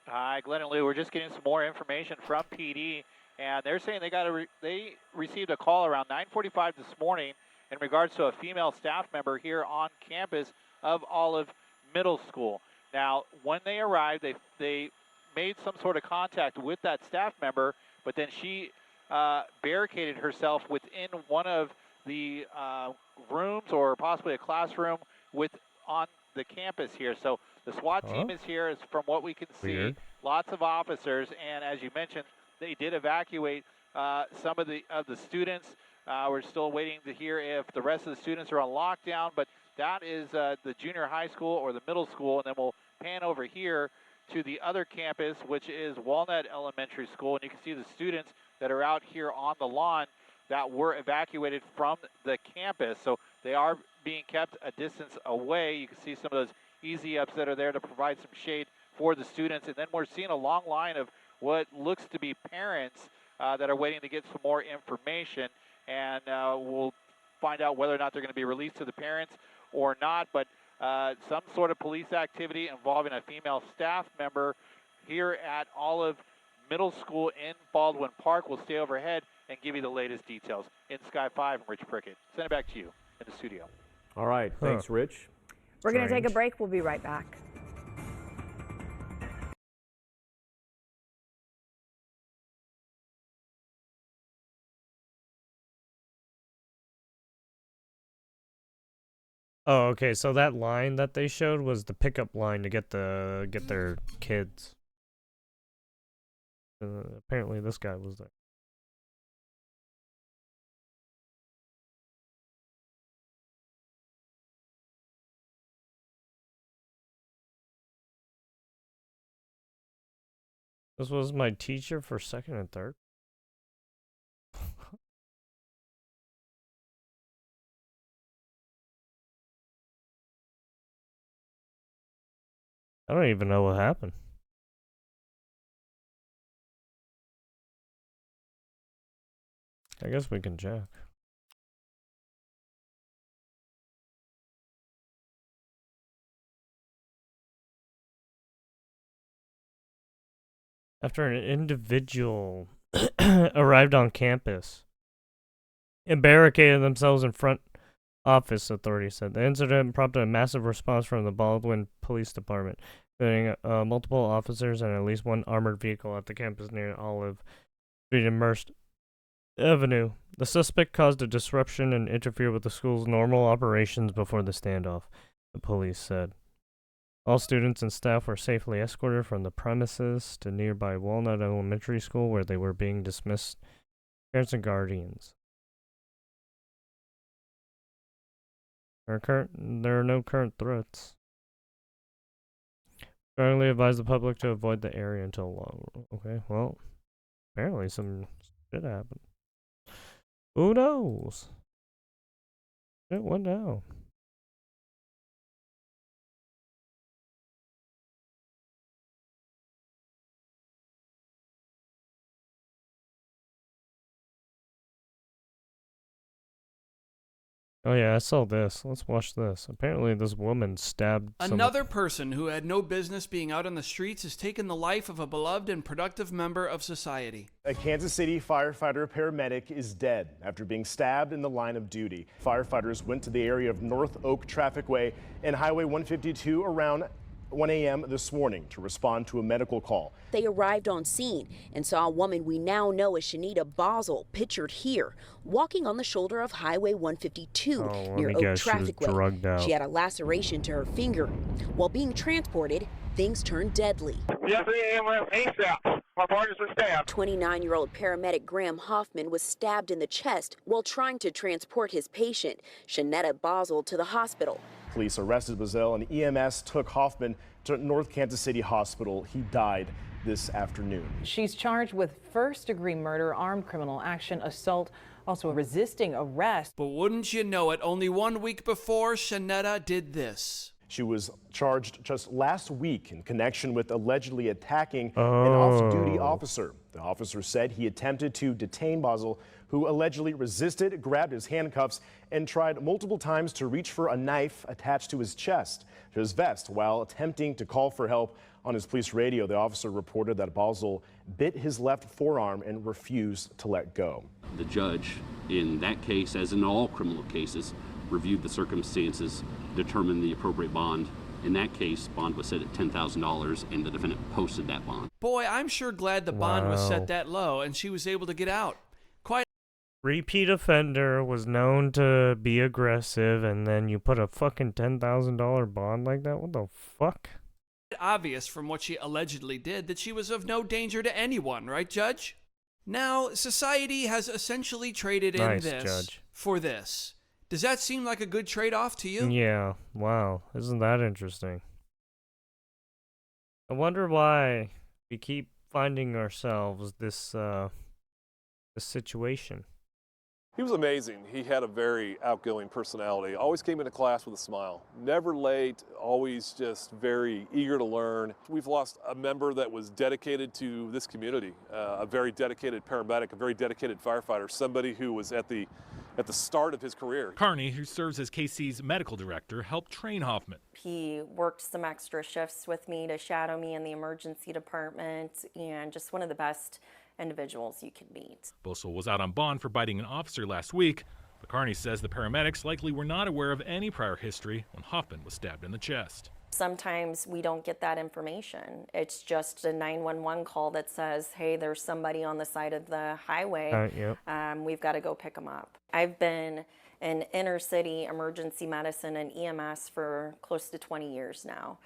Hi, Glenn and Lou. We're just getting some more information from PD, and they're saying they received a call around 9:45 this morning in regards to a female staff member here on campus of Olive Middle School. Now, when they arrived, they made some sort of contact with that staff member, but then she barricaded herself within one of the rooms or possibly a classroom on the campus here. So the SWAT team is here, is from what we can see. Weird. Lots of officers, and as you mentioned, they did evacuate some of the students. We're still waiting to hear if the rest of the students are on lockdown, but that is the junior high school or the middle school, and then we'll pan over here to the other campus, which is Walnut Elementary School, and you can see the students that are out here on the lawn that were evacuated from the campus. So they are being kept a distance away. You can see some of those easy ups that are there to provide some shade for the students. And then we're seeing a long line of what looks to be parents that are waiting to get some more information. And we'll find out whether or not they're going to be released to the parents or not. But some sort of police activity involving a female staff member here at Olive Middle School in Baldwin Park. We'll stay overhead and give you the latest details. In Sky 5, I'm Rich Prickett. Send it back to you in the studio. All right. Thanks, Rich. We're going to take a break. We'll be right back. Oh, okay. So that line that they showed was the pickup line to get their kids. Apparently, this guy was there. This was my teacher for second and third. I don't even know what happened. I guess we can check. After an individual arrived on campus and barricaded themselves in front office, authorities said. The incident prompted a massive response from the Baldwin Police Department, including multiple officers and at least one armored vehicle at the campus near Olive Street and Merced Avenue. The suspect caused a disruption and interfered with the school's normal operations before the standoff, the police said. All students and staff were safely escorted from the premises to nearby Walnut Elementary School, where they were being dismissed. Parents and guardians. There are no current threats. Strongly advise the public to avoid the area until long. Okay, well, apparently some shit happened. Who knows? It went down. Oh yeah, I saw this. Let's watch this. Apparently this woman stabbed Another person who had no business being out on the streets has taken the life of a beloved and productive member of society. A Kansas City firefighter paramedic is dead after being stabbed in the line of duty. Firefighters went to the area of North Oak Traffic Way and Highway 152 around 1 a.m. this morning to respond to a medical call. They arrived on scene and saw a woman we now know as Shanita Basel, pictured here, walking on the shoulder of Highway 152 near Oak Traffic Way. She had a laceration to her finger. While being transported, things turned deadly. Yes, ASAP. My partners were stabbed. 29-year-old paramedic Graham Hoffman was stabbed in the chest while trying to transport his patient, Shanetta Basel, to the hospital. Police arrested Bazell and EMS took Hoffman to North Kansas City Hospital. He died this afternoon. She's charged with first-degree murder, armed criminal action, assault, also resisting arrest. But wouldn't you know it, only 1 week before, Shanetta did this. She was charged just last week in connection with allegedly attacking an off-duty officer. The officer said he attempted to detain Basel, who allegedly resisted, grabbed his handcuffs, and tried multiple times to reach for a knife attached to his chest, to his vest, while attempting to call for help. On his police radio, the officer reported that Basel bit his left forearm and refused to let go. The judge, in that case, as in all criminal cases, reviewed the circumstances, determined the appropriate bond. In that case, bond was set at $10,000, and the defendant posted that bond. Boy, I'm sure glad the bond was set that low and she was able to get out. Repeat offender, was known to be aggressive, and then you put a fucking $10,000 bond like that? What the fuck? Obvious from what she allegedly did that she was of no danger to anyone, right, Judge? Now, society has essentially traded in for this. Does that seem like a good trade-off to you? Yeah, wow. Isn't that interesting? I wonder why we keep finding ourselves this situation. He was amazing. He had a very outgoing personality. Always came into class with a smile. Never late, always just very eager to learn. We've lost a member that was dedicated to this community, a very dedicated paramedic, a very dedicated firefighter, somebody who was at the start of his career. Carney, who serves as KC's medical director, helped train Hoffman. He worked some extra shifts with me to shadow me in the emergency department, and just one of the best individuals you can meet. Bosel was out on bond for biting an officer last week, but Carney says the paramedics likely were not aware of any prior history when Hoffman was stabbed in the chest. Sometimes we don't get that information. It's just a 911 call that says, hey, there's somebody on the side of the highway. We've got to go pick them up. I've been in inner city emergency medicine and EMS for close to 20 years now.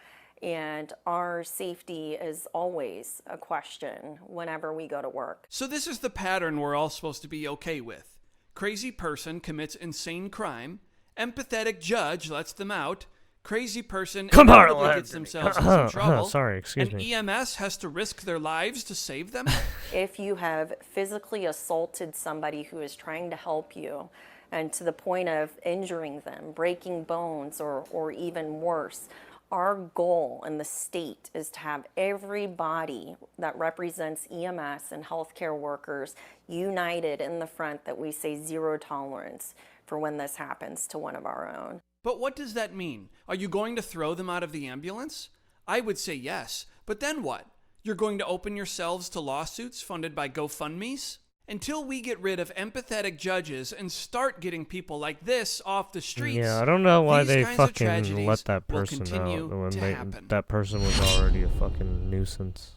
And our safety is always a question whenever we go to work. So this is the pattern we're all supposed to be okay with. Crazy person commits insane crime. Empathetic judge lets them out. Crazy person inevitably gets themselves in some trouble. Sorry, excuse me. And EMS has to risk their lives to save them? If you have physically assaulted somebody who is trying to help you, and to the point of injuring them, breaking bones, or even worse, our goal in the state is to have everybody that represents EMS and healthcare workers united in the front that we say zero tolerance for when this happens to one of our own. But what does that mean? Are you going to throw them out of the ambulance? I would say yes, but then what? You're going to open yourselves to lawsuits funded by GoFundMes? Until we get rid of empathetic judges and start getting people like this off the streets, yeah, I don't know why they fucking let that person out when that person was already a fucking nuisance.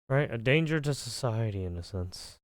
Right? A danger to society in a sense.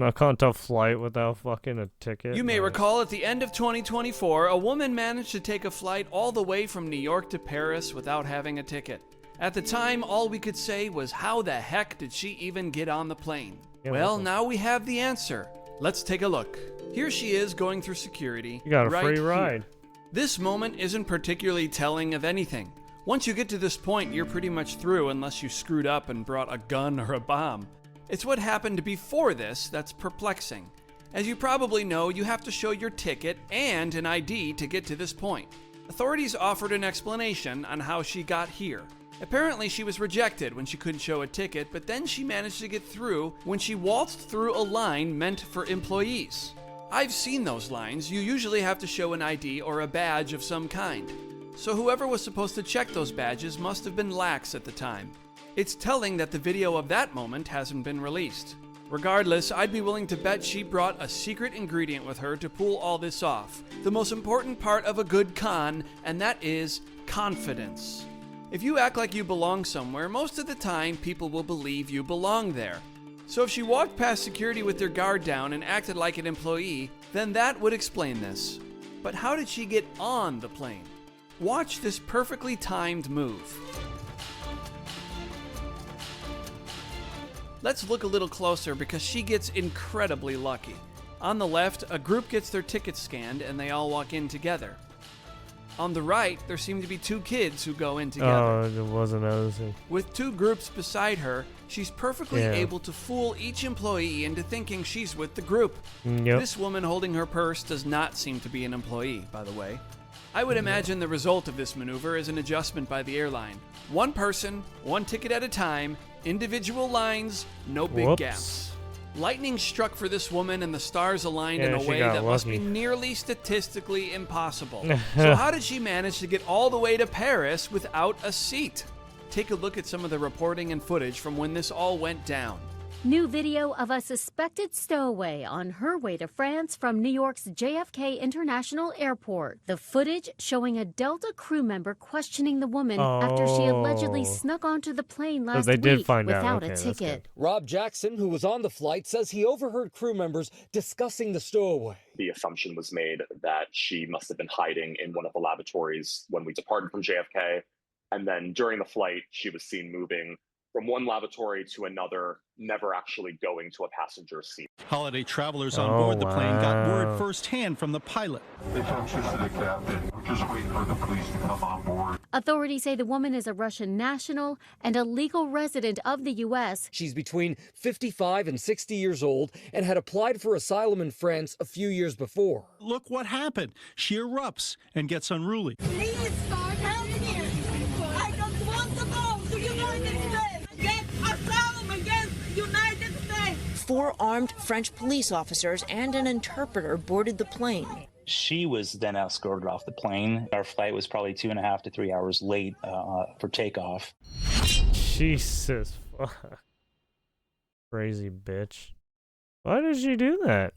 I can't take a flight without fucking a ticket. You may recall at the end of 2024, a woman managed to take a flight all the way from New York to Paris without having a ticket. At the time, all we could say was, how the heck did she even get on the plane? Yeah, well, now we have the answer. Let's take a look. Here she is going through security. You got a free ride. This moment isn't particularly telling of anything. Once you get to this point, you're pretty much through unless you screwed up and brought a gun or a bomb. It's what happened before this that's perplexing. As you probably know, you have to show your ticket and an ID to get to this point. Authorities offered an explanation on how she got here. Apparently, she was rejected when she couldn't show a ticket, but then she managed to get through when she waltzed through a line meant for employees. I've seen those lines. You usually have to show an ID or a badge of some kind. So whoever was supposed to check those badges must have been lax at the time. It's telling that the video of that moment hasn't been released. Regardless, I'd be willing to bet she brought a secret ingredient with her to pull all this off. The most important part of a good con, and that is confidence. If you act like you belong somewhere, most of the time people will believe you belong there. So if she walked past security with her guard down and acted like an employee, then that would explain this. But how did she get on the plane? Watch this perfectly timed move. Let's look a little closer because she gets incredibly lucky. On the left, a group gets their tickets scanned and they all walk in together. On the right, there seem to be two kids who go in together. Oh, it wasn't noticing. With two groups beside her, she's perfectly able to fool each employee into thinking she's with the group. Yep. This woman holding her purse does not seem to be an employee, by the way. I would imagine the result of this maneuver is an adjustment by the airline. One person, one ticket at a time, individual lines, no big gaps. Lightning struck for this woman and the stars aligned in a way that must be nearly statistically impossible. So how did she manage to get all the way to Paris without a seat? Take a look at some of the reporting and footage from when this all went down. New video of a suspected stowaway on her way to France from New York's JFK International Airport. The footage showing a Delta crew member questioning the woman after she allegedly snuck onto the plane last week without a ticket. Rob Jackson, who was on the flight, says he overheard crew members discussing the stowaway. The assumption was made that she must have been hiding in one of the lavatories when we departed from JFK. And then during the flight, she was seen moving from one lavatory to another, never actually going to a passenger seat. Holiday travelers on board the plane got word firsthand from the pilot. They told to the captain, we're just waiting for the police to come on board. Authorities say the woman is a Russian national and a legal resident of the U.S. She's between 55 and 60 years old and had applied for asylum in France a few years before. Look what happened. She erupts and gets unruly. Please start helping me. I don't want to go to United States. Get asylum against United States. 4 armed French police officers and an interpreter boarded the plane. She was then escorted off the plane. Our flight was probably 2.5 to 3 hours late for takeoff. Jesus fuck. Crazy bitch. Why did she do that?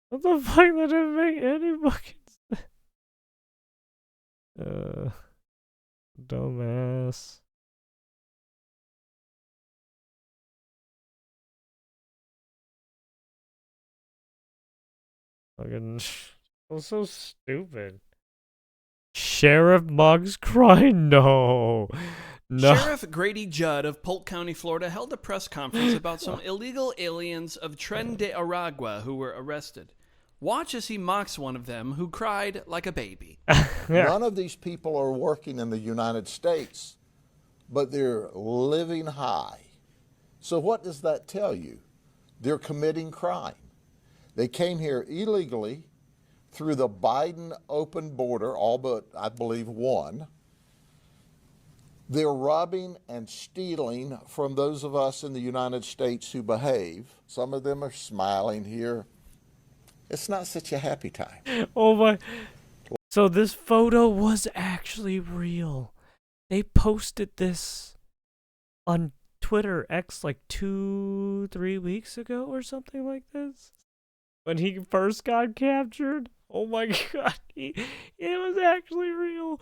What the fuck? That didn't make any fucking sense. Dumbass. Fucking, I'm so stupid. Sheriff Muggs crying? No. Sheriff Grady Judd of Polk County, Florida, held a press conference about some illegal aliens of Tren de Aragua who were arrested. Watch as he mocks one of them who cried like a baby. None of these people are working in the United States, but they're living high. So what does that tell you? They're committing crime. They came here illegally through the Biden open border, all but, I believe, one. They're robbing and stealing from those of us in the United States who behave. Some of them are smiling here. It's not such a happy time. Oh my. So this photo was actually real. They posted this on Twitter X like 2-3 weeks ago or something like this. When he first got captured. Oh my god. It was actually real.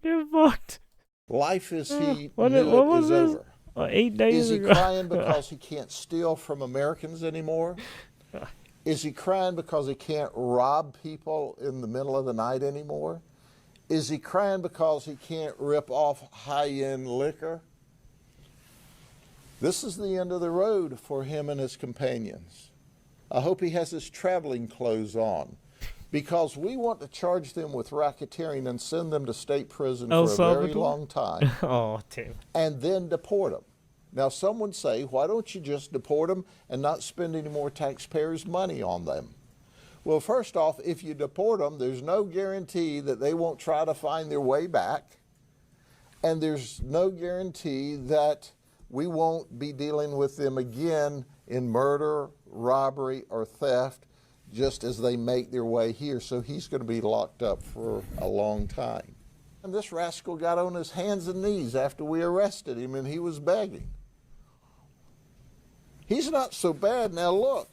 Get fucked. Life is what was this? Over. 8 days ago. Is he crying because he can't steal from Americans anymore? Is he crying because he can't rob people in the middle of the night anymore? Is he crying because he can't rip off high-end liquor? This is the end of the road for him and his companions. I hope he has his traveling clothes on, because we want to charge them with racketeering and send them to state prison El for a very Salvador? long time. Oh, damn. And then deport them. Now, some would say, why don't you just deport them and not spend any more taxpayers' money on them? Well, first off, if you deport them, there's no guarantee that they won't try to find their way back. And there's no guarantee that we won't be dealing with them again in murder, robbery, or theft, just as they make their way here. So he's going to be locked up for a long time. And this rascal got on his hands and knees after we arrested him, and he was begging. He's not so bad. Now look,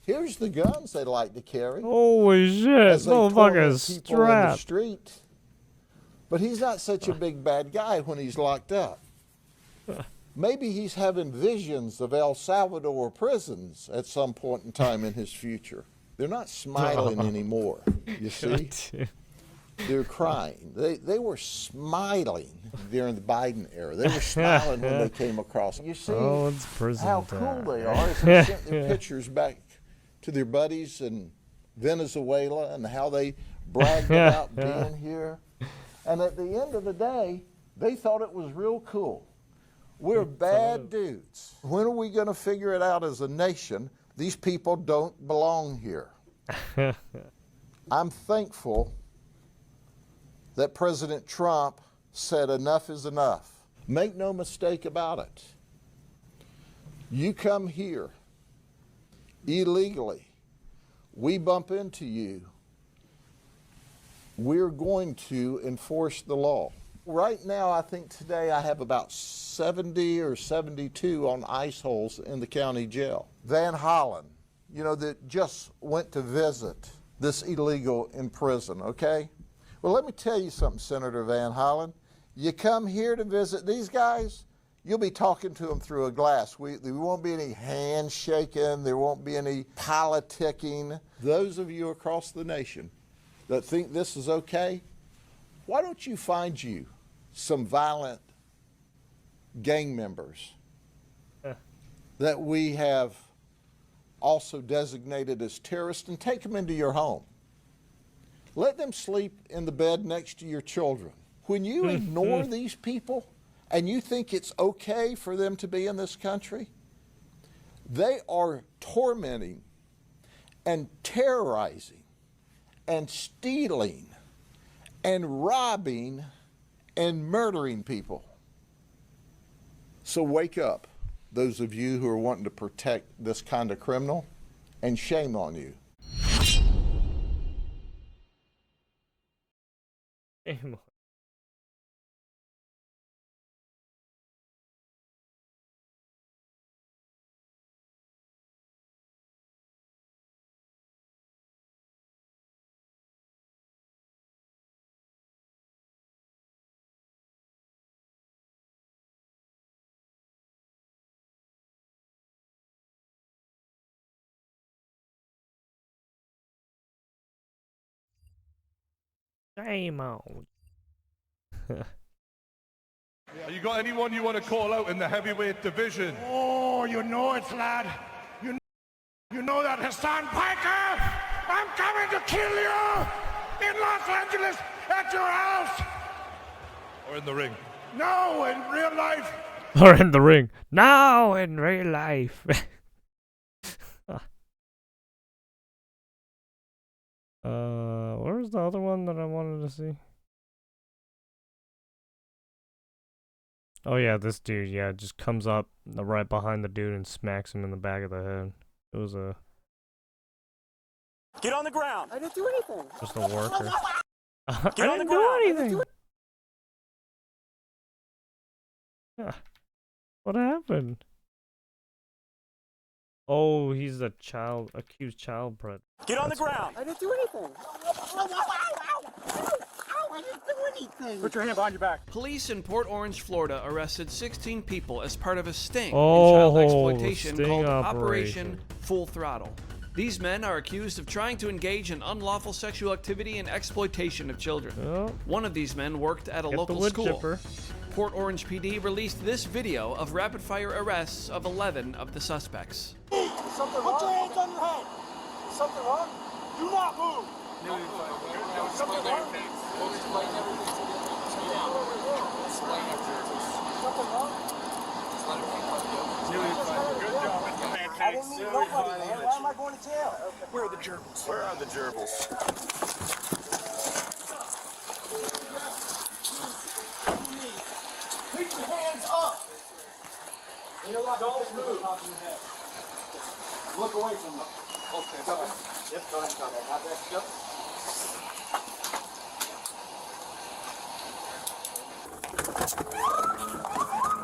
here's the guns they like to carry. Holy shit, motherfucker's people in the strapped. street. But he's not such a big bad guy when he's locked up. Maybe he's having visions of El Salvador prisons at some point in time in his future. They're not smiling anymore, you see? They're crying. They were smiling during the Biden era. They were smiling when they came across. You see how cool they are as they sent their pictures back to their buddies in Venezuela and how they bragged about being here. And at the end of the day, they thought it was real cool. We're bad dudes. When are we going to figure it out as a nation? These people don't belong here. I'm thankful that President Trump said enough is enough. Make no mistake about it. You come here illegally, we bump into you, we're going to enforce the law. Right now, I think today I have about 70 or 72 on ICE holes in the county jail. Van Hollen, you know, that just went to visit this illegal in prison, okay? Well, let me tell you something, Senator Van Hollen. You come here to visit these guys, you'll be talking to them through a glass. There won't be any handshaking. There won't be any politicking. Those of you across the nation that think this is okay, why don't you find you some violent gang members that we have also designated as terrorists and take them into your home. Let them sleep in the bed next to your children. When you ignore these people and you think it's okay for them to be in this country, they are tormenting and terrorizing and stealing and robbing and murdering people. So wake up, those of you who are wanting to protect this kind of criminal, and shame on you. Shame on. Shame on. You got anyone you want to call out in the heavyweight division? Oh, you know it, lad. You know that Hassan Piker? I'm coming to kill you in Los Angeles at your house. Or in the ring? No, in real life. Or in the ring. No, in real life. Where's the other one that I wanted to see? Oh yeah, this dude, yeah, just comes up right behind the dude and smacks him in the back of the head. It was a... Get on the ground. I didn't do anything. just a worker. Get on the ground. I didn't do anything. Yeah. What happened? Oh, he's a accused child predator. Get on the ground. I didn't do anything. I didn't do anything. Put your hand behind your back. Police in Port Orange, Florida arrested 16 people as part of a sting in Oh, child exploitation sting called operation. Operation Full Throttle. These men are accused of trying to engage in unlawful sexual activity and exploitation of children. Oh. One of these men worked at a Get the local wood school. chipper. Port Orange PD released this video of rapid-fire arrests of 11 of the suspects. Something wrong? Put your hands on your head. Something wrong? Do not move. I didn't meet nobody, man. Why am I going to jail? Where are the gerbils? Where are the gerbils? Keep your hands up! You know what? Don't move. Look away from me. Okay, come on. Yep, go ahead, come on. Have that. Yep.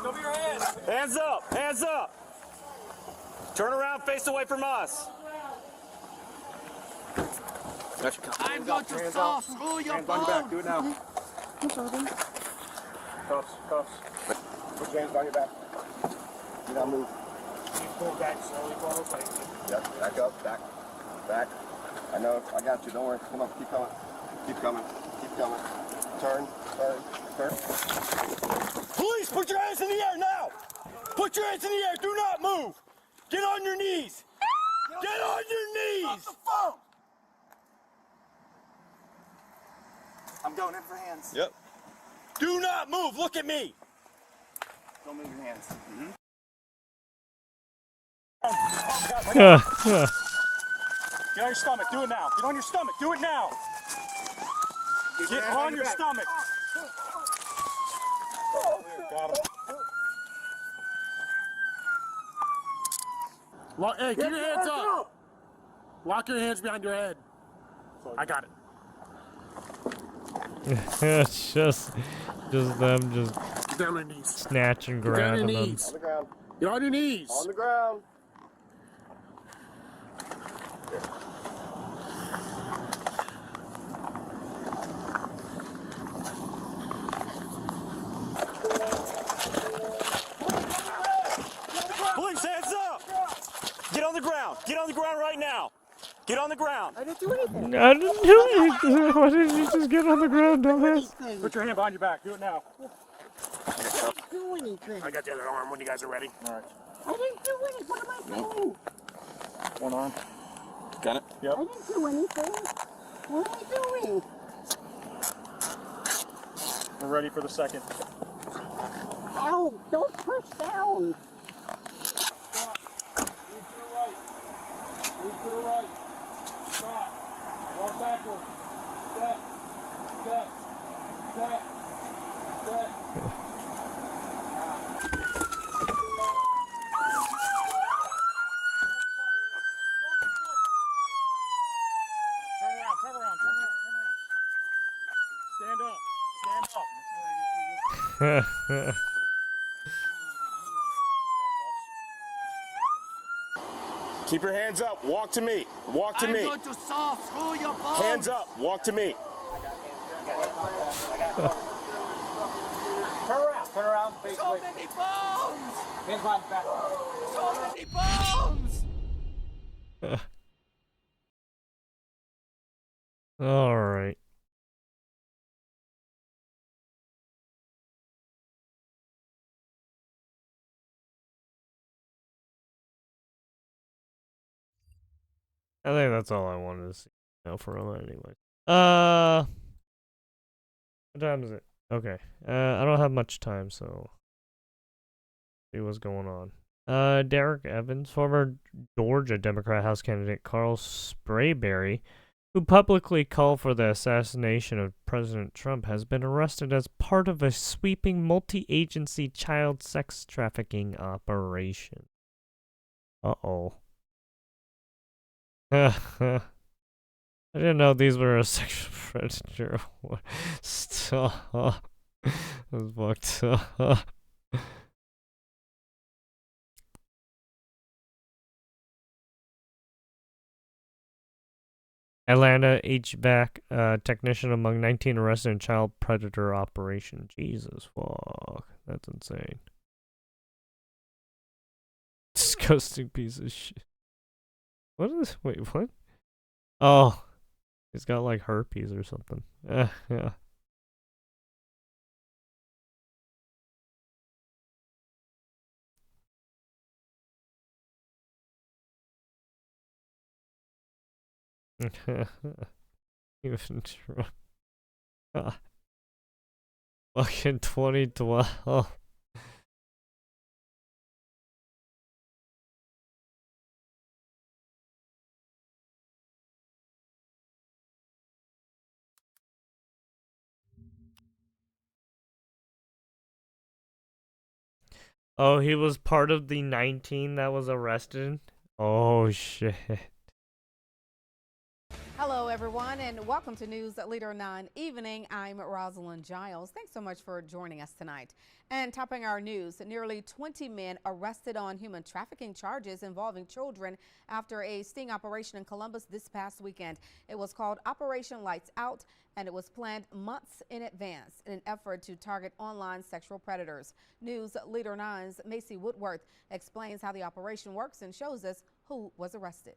Cover your hands. Hands up! Hands up! Turn around, face away from us. I'm going to saw through your Hands on your back. Do it now. Cuffs, cuffs. Put your hands on your back. Do not move. Pull back slowly, follow. Yep, back up, back, back. I know, I got you, don't worry. Come on, keep coming. Keep coming, keep coming. Turn, turn, turn. Police, put your hands in the air now! Put your hands in the air, do not move! Get on your knees! Get on your knees! I'm going in for hands. Yep. Do not move, look at me! Don't move your hands. Get on your stomach, do it now. Get on your stomach, do it now. Get on your stomach. Got him. Hey, keep your hands up. Lock your hands behind your head. I got it. It's just them just Get down on your knees. snatching, Get down on grabbing your them. knees. On the ground. Get on your knees. On the ground. Police, hands up! Get on the ground. Get on the ground right now. Get on the ground. I didn't do anything. I didn't do anything. Why didn't you just get on the ground, dumbass? Put your hand behind your back. Do it now. I didn't do anything. I got the other arm when you guys are ready. All right. I didn't do anything. What am I doing? One arm. Got it? Yep. I didn't do anything. What am I doing? We're ready for the second. Ow, don't push down. Stop. Move to the right. Move to the right. Stop. Walk backward. Step. Step. Step. Step. Turn around. Stand up. Keep your hands up. Walk to me. Walk to me. I'm going to saw through your bones. Hands up. Walk to me. Turn around. Face So away. many bones. Hands behind your back. So many bones. All right. I think that's all I wanted to see now for a minute anyway. What time is it? Okay. I don't have much time, so see what's going on. Derek Evans, former Georgia Democrat House candidate Carl Sprayberry, who publicly called for the assassination of President Trump, has been arrested as part of a sweeping multi-agency child sex trafficking operation. Uh-oh. I didn't know these were a sexual predator. Stop. That's fucked up. Atlanta HVAC technician among 19 arrested in child predator operation. Jesus fuck. That's insane. Disgusting piece of shit. What is... Wait, what? Oh. He's got like herpes or something. Yeah. Even true. Fucking 2012. Oh, he was part of the 19 that was arrested? Oh, shit. Hello, everyone, and welcome to News Leader 9 Evening. I'm Rosalind Giles. Thanks so much for joining us tonight. And topping our news, nearly 20 men arrested on human trafficking charges involving children after a sting operation in Columbus this past weekend. It was called Operation Lights Out, and it was planned months in advance in an effort to target online sexual predators. News Leader 9's Macy Woodworth explains how the operation works and shows us who was arrested.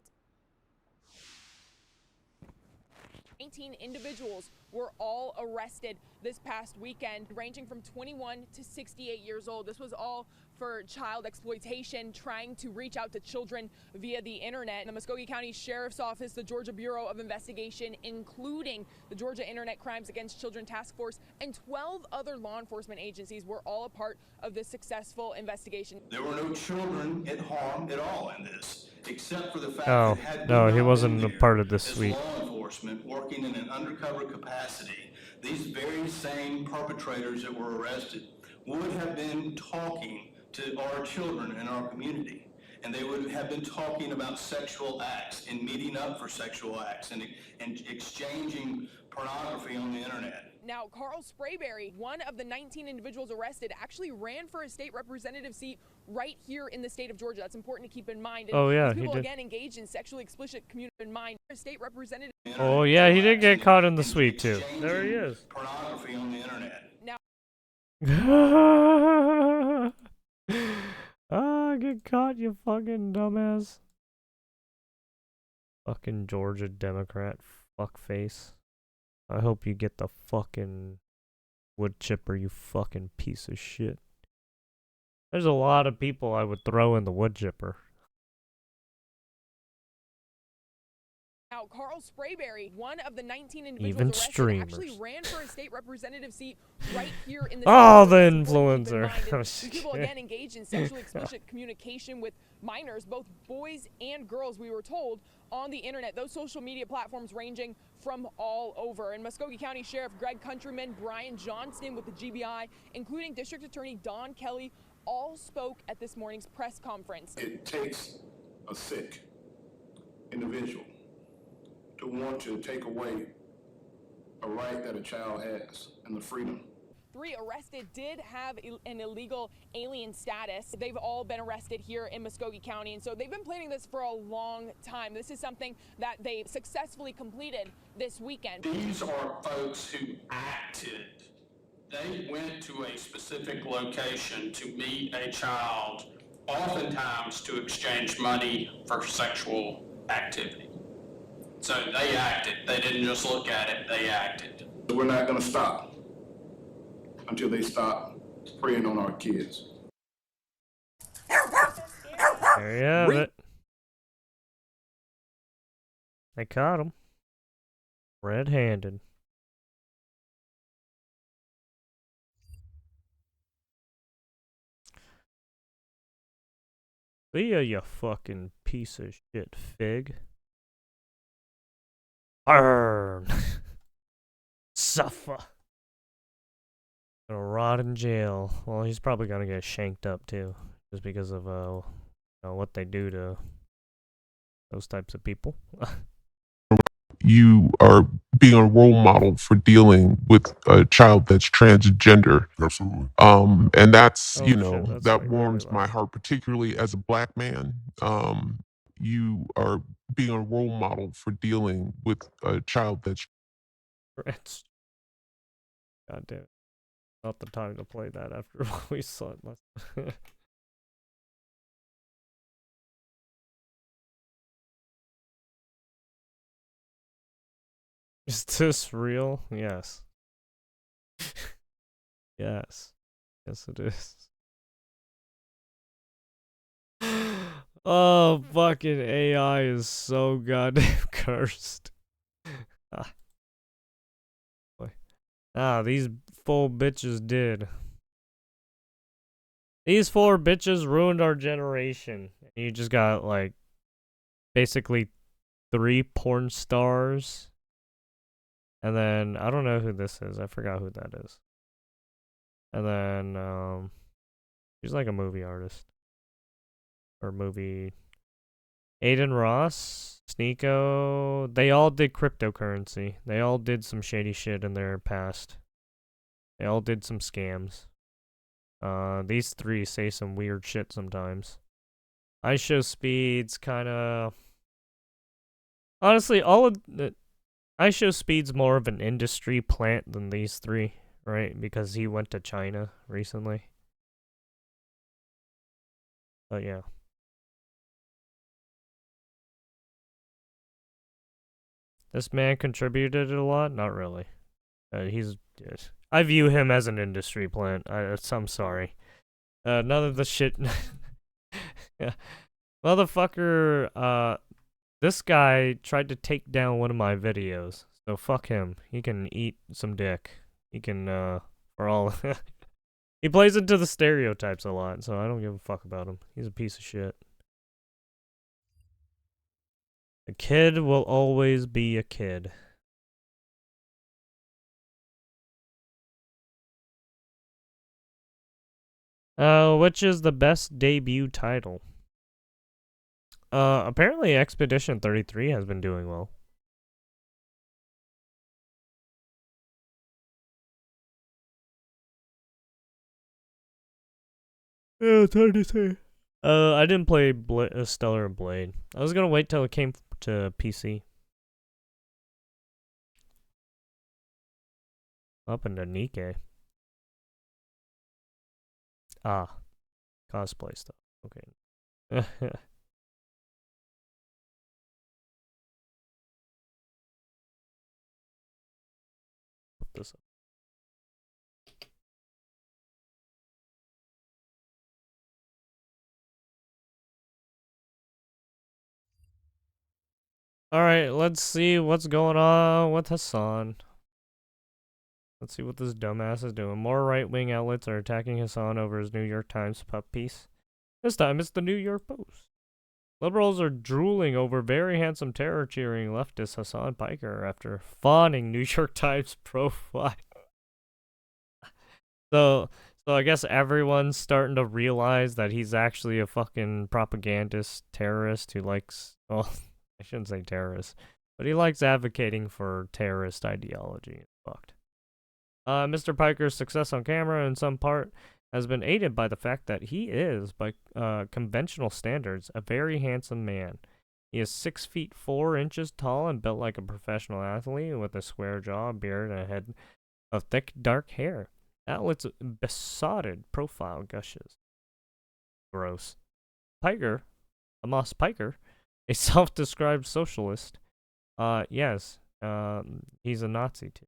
19 individuals were all arrested this past weekend, ranging from 21 to 68 years old. This was all for child exploitation, trying to reach out to children via the internet. The Muskogee County Sheriff's Office, the Georgia Bureau of Investigation, including the Georgia Internet Crimes Against Children Task Force, and 12 other law enforcement agencies were all a part of this successful investigation. There were no children at harm at all in this, except for the fact Oh, that had no, we he not wasn't been a there part of this as suite. law enforcement working in an undercover capacity, these very same perpetrators that were arrested would have been talking to our children in our community. And they would have been talking about sexual acts and meeting up for sexual acts and exchanging pornography on the internet. Now, Carl Sprayberry, one of the 19 individuals arrested, actually ran for a state representative seat right here in the state of Georgia. That's important to keep in mind. And Oh, yeah, these he people, did. again, engaged in sexually explicit community in mind. A state representative. Oh, yeah, he did get caught in the suite, too. There he is. Pornography on the internet. Now, ah, get caught, you fucking dumbass. Fucking Georgia Democrat fuckface. I hope you get the fucking wood chipper, you fucking piece of shit. There's a lot of people I would throw in the wood chipper. Now, Carl Sprayberry, one of the 19 individuals Even arrested, streamers. actually ran for a state representative seat right here in the Oh, state. the It's important to keep in influencer. mind. And Oh, these people, shit. again, engaged in sexually explicit communication with minors, both boys and girls, we were told, on the internet. Those social media platforms ranging from all over. And Muskogee County Sheriff Greg Countryman, Brian Johnston with the GBI, including District Attorney Don Kelly, all spoke at this morning's press conference. It takes a sick individual to want to take away a right that a child has and the freedom. 3 arrested did have an illegal alien status. They've all been arrested here in Muskogee County, and so they've been planning this for a long time. This is something that they successfully completed this weekend. These are folks who acted. They went to a specific location to meet a child, oftentimes to exchange money for sexual activity. So they acted. They didn't just look at it, they acted. We're not going to stop until they stop preying on our kids. There you have it. They caught him. Red-handed. See ya, you fucking piece of shit fig. Burn. Suffer. Gonna rot in jail. Well, he's probably gonna get shanked up too, just because of you know, what they do to those types of people. You are being a role model for dealing with a child that's transgender. Absolutely. And that's, Oh, you shit, know, that's that like warms really my loud. heart, particularly as a black man. You are being a role model for dealing with a child that's Rats. God damn it. Not the time to play that after what we saw it last. Is this real? Yes. Yes. Yes, it is. Oh, fucking AI is so goddamn cursed. Ah, these 4 bitches did. These 4 bitches ruined our generation. You just got, like, basically 3 porn stars. And then, I don't know who this is. I forgot who that is. And then, she's like a movie artist. Or movie. Aiden Ross, Sneeko, they all did cryptocurrency. They all did some shady shit in their past. They all did some scams. These 3 say some weird shit sometimes. IShowSpeed's kinda... Honestly, all of the... IShowSpeed's more of an industry plant than these 3, right? Because he went to China recently. But yeah. This man contributed a lot? Not really. I view him as an industry plant. I'm sorry. None of the shit... Yeah. Motherfucker, this guy tried to take down one of my videos. So fuck him. He can eat some dick. He can, for all... He plays into the stereotypes a lot, so I don't give a fuck about him. He's a piece of shit. A kid will always be a kid. Which is the best debut title? Apparently Expedition 33 has been doing well. Yeah, it's hard to say. I didn't play Stellar Blade. I was gonna wait till it came to PC. Up into Nikkei. Ah. Cosplay stuff. Okay. Put this up. Alright, let's see what's going on with Hassan. Let's see what this dumbass is doing. More right-wing outlets are attacking Hassan over his New York Times pup piece. This time it's the New York Post. Liberals are drooling over very handsome terror-cheering leftist Hassan Piker after fawning New York Times profile. So I guess everyone's starting to realize that he's actually a fucking propagandist terrorist who likes... Well, I shouldn't say terrorist. But he likes advocating for terrorist ideology. It's fucked. Mr. Piker's success on camera in some part has been aided by the fact that he is, by conventional standards, a very handsome man. He is 6 feet 4 inches tall and built like a professional athlete with a square jaw, beard, and a head of thick dark hair. Outlet's besotted profile gushes. Gross. Piker, Amos Piker, a self-described socialist. Yes, he's a Nazi too.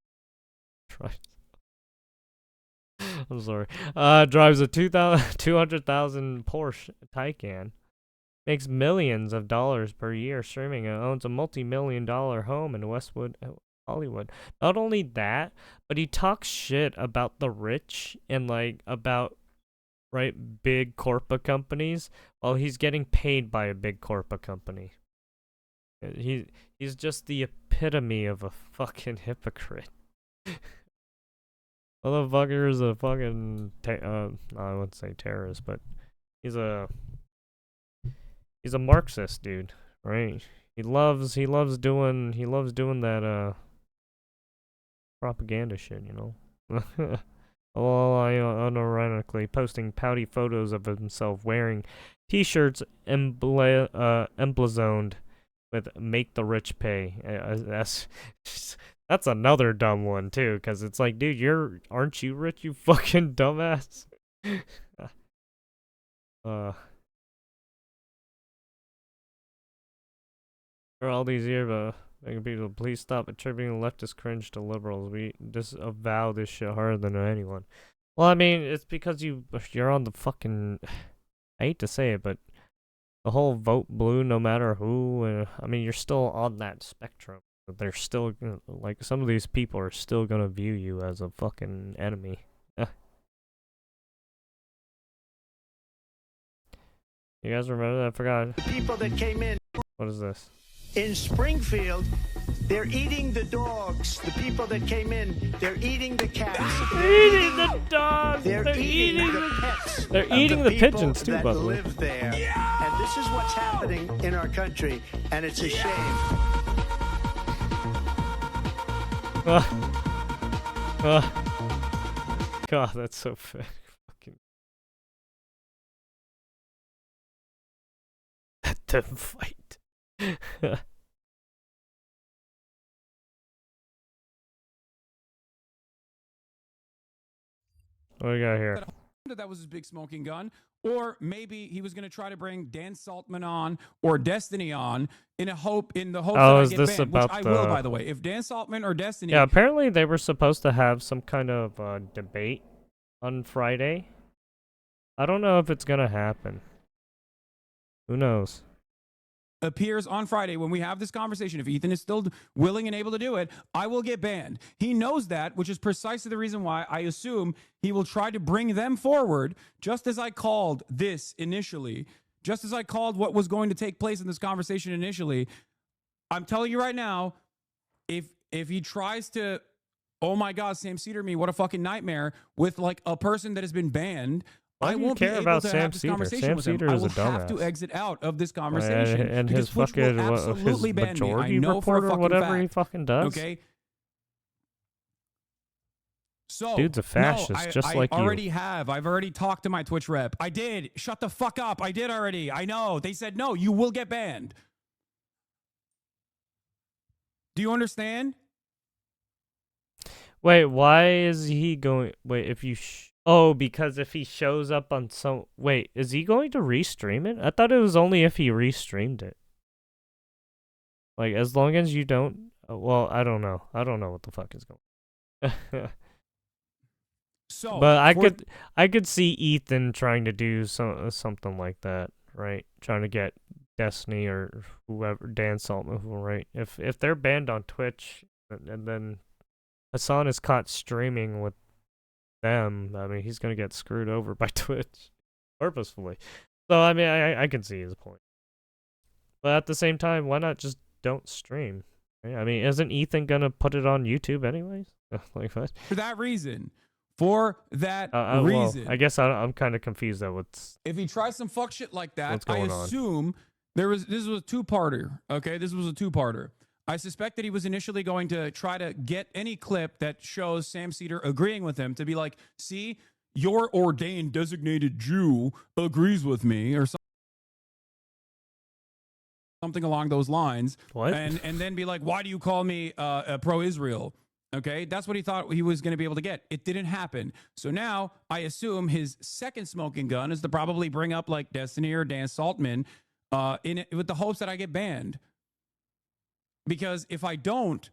Right. I'm sorry. Drives a 200,000 Porsche Taycan. Makes millions of dollars per year streaming and owns a multi-million-dollar home in Westwood, Hollywood. Not only that, but he talks shit about the rich and like about big corporate companies while he's getting paid by a big corporate company. He's just the epitome of a fucking hypocrite. Motherfucker is a fucking I wouldn't say terrorist, but he's a Marxist dude, right? He loves doing that propaganda shit, you know. Well, unironically posting pouty photos of himself wearing t-shirts emblazoned with "Make the Rich Pay." That's another dumb one too, because it's like, dude, aren't you rich, you fucking dumbass? For all these years, making people, please stop attributing leftist cringe to liberals. We disavow this shit harder than anyone. Well, I mean, it's because you're on the fucking... I hate to say it, but the whole vote blue no matter who, I mean, you're still on that spectrum. But they're still like some of these people are still gonna view you as a fucking enemy. You guys remember that? I forgot. The people that came in. What is this? In Springfield, they're eating the dogs. The people that came in, they're eating the cats. They're eating the dogs. They're eating the pets. They're of eating the people pigeons too, that by the way. live there. And this is what's happening in our country, and it's a shame. God, that's so fucking. Let them fight. What do we got here? That was his big smoking gun, or maybe he was going to try to bring Dan Saltman on or Destiny on in the hopes that I get banned, which I will, by the way. If Dan Saltman or Destiny, yeah, apparently they were supposed to have some kind of debate on Friday. I don't know if it's gonna happen. Who knows? Appears on Friday when we have this conversation, if Ethan is still willing and able to do it, I will get banned. He knows that, which is precisely the reason why I assume he will try to bring them forward, just as I called this initially, just as I called what was going to take place in this conversation initially. I'm telling you right now, if he tries to, oh my God, Sam Cedar me, what a fucking nightmare, with like a person that has been banned, I won't be able to have this conversation with him. I will have to exit out of this conversation. And his fucking his majority report or whatever he fucking does. Okay. So, dude's a fascist, just like you. I've already talked to my Twitch rep. I did. Shut the fuck up. I did already. I know. They said no. You will get banned. Do you understand? Wait, why is he going? Wait, if you. Oh, because if he shows up on some... Wait, is he going to restream it? I thought it was only if he restreamed it. Like, as long as you don't... Well, I don't know. I don't know what the fuck is going on. So, but I could see Ethan trying to do something like that, right? Trying to get Destiny or whoever, Dan Saltman, right? If they're banned on Twitch, and then Hassan is caught streaming with them, I mean, he's gonna get screwed over by Twitch purposefully. So I mean, I can see his point, but at the same time, why not just don't stream? Right? I mean, isn't Ethan gonna put it on YouTube anyways? Like what? For that reason. For that reason. Well, I guess I'm kind of confused at what's. If he tries some fuck shit like that, what's going I assume this was a two-parter. Okay, this was a two-parter. I suspect that he was initially going to try to get any clip that shows Sam Cedar agreeing with him to be like, see, your ordained designated Jew agrees with me, or something along those lines. What? And then be like, why do you call me pro-Israel? Okay, that's what he thought he was going to be able to get. It didn't happen. So now I assume his second smoking gun is to probably bring up like Destiny or Dan Saltman with the hopes that I get banned. Because if I don't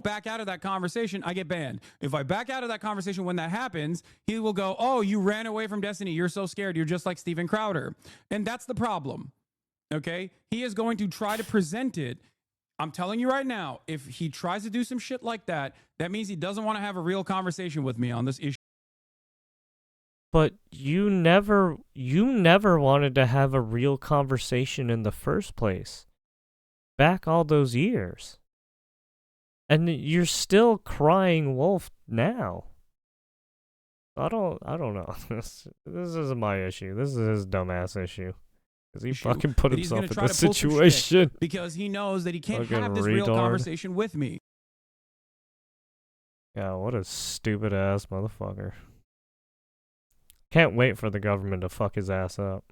back out of that conversation, I get banned. If I back out of that conversation when that happens, he will go, oh, you ran away from Destiny. You're so scared. You're just like Steven Crowder. And that's the problem. Okay? He is going to try to present it. I'm telling you right now, if he tries to do some shit like that, that means he doesn't want to have a real conversation with me on this issue. But you never wanted to have a real conversation in the first place. Back all those years. And you're still crying wolf now. I don't know. This isn't my issue. This is his dumbass issue. Because he fucking put himself in this situation. Because he knows that he can't fucking have this real conversation with me. Yeah, what a stupid ass motherfucker. Can't wait for the government to fuck his ass up.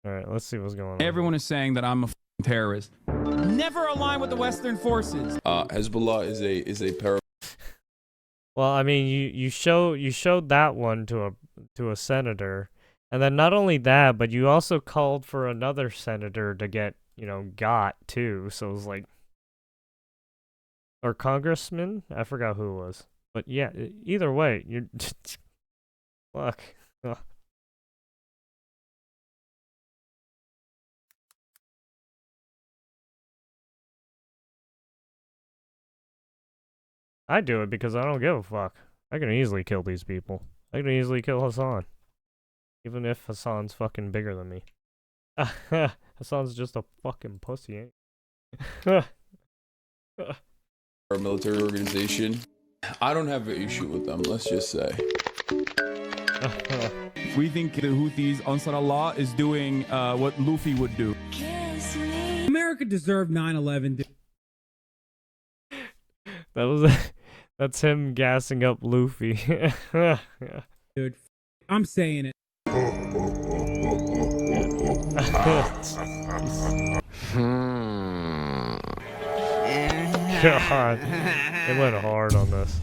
Alright, let's see what's going on. Everyone is saying that I'm a terrorist. Never align with the Western forces. Hezbollah is a Well, I mean, you showed that one to a senator, and then not only that, but you also called for another senator to get, got too. So it was like, or congressman, I forgot who it was. But yeah, either way, you're fuck. Ugh. I do it because I don't give a fuck. I can easily kill these people. I can easily kill Hassan. Even if Hassan's fucking bigger than me. Hassan's just a fucking pussy, ain't he? Our military organization. I don't have an issue with them, let's just say. We think the Houthis, Ansar Allah, is doing what Luffy would do. America deserved 9/11. That's him gassing up Luffy. Dude, I'm saying it. God, they went hard on this.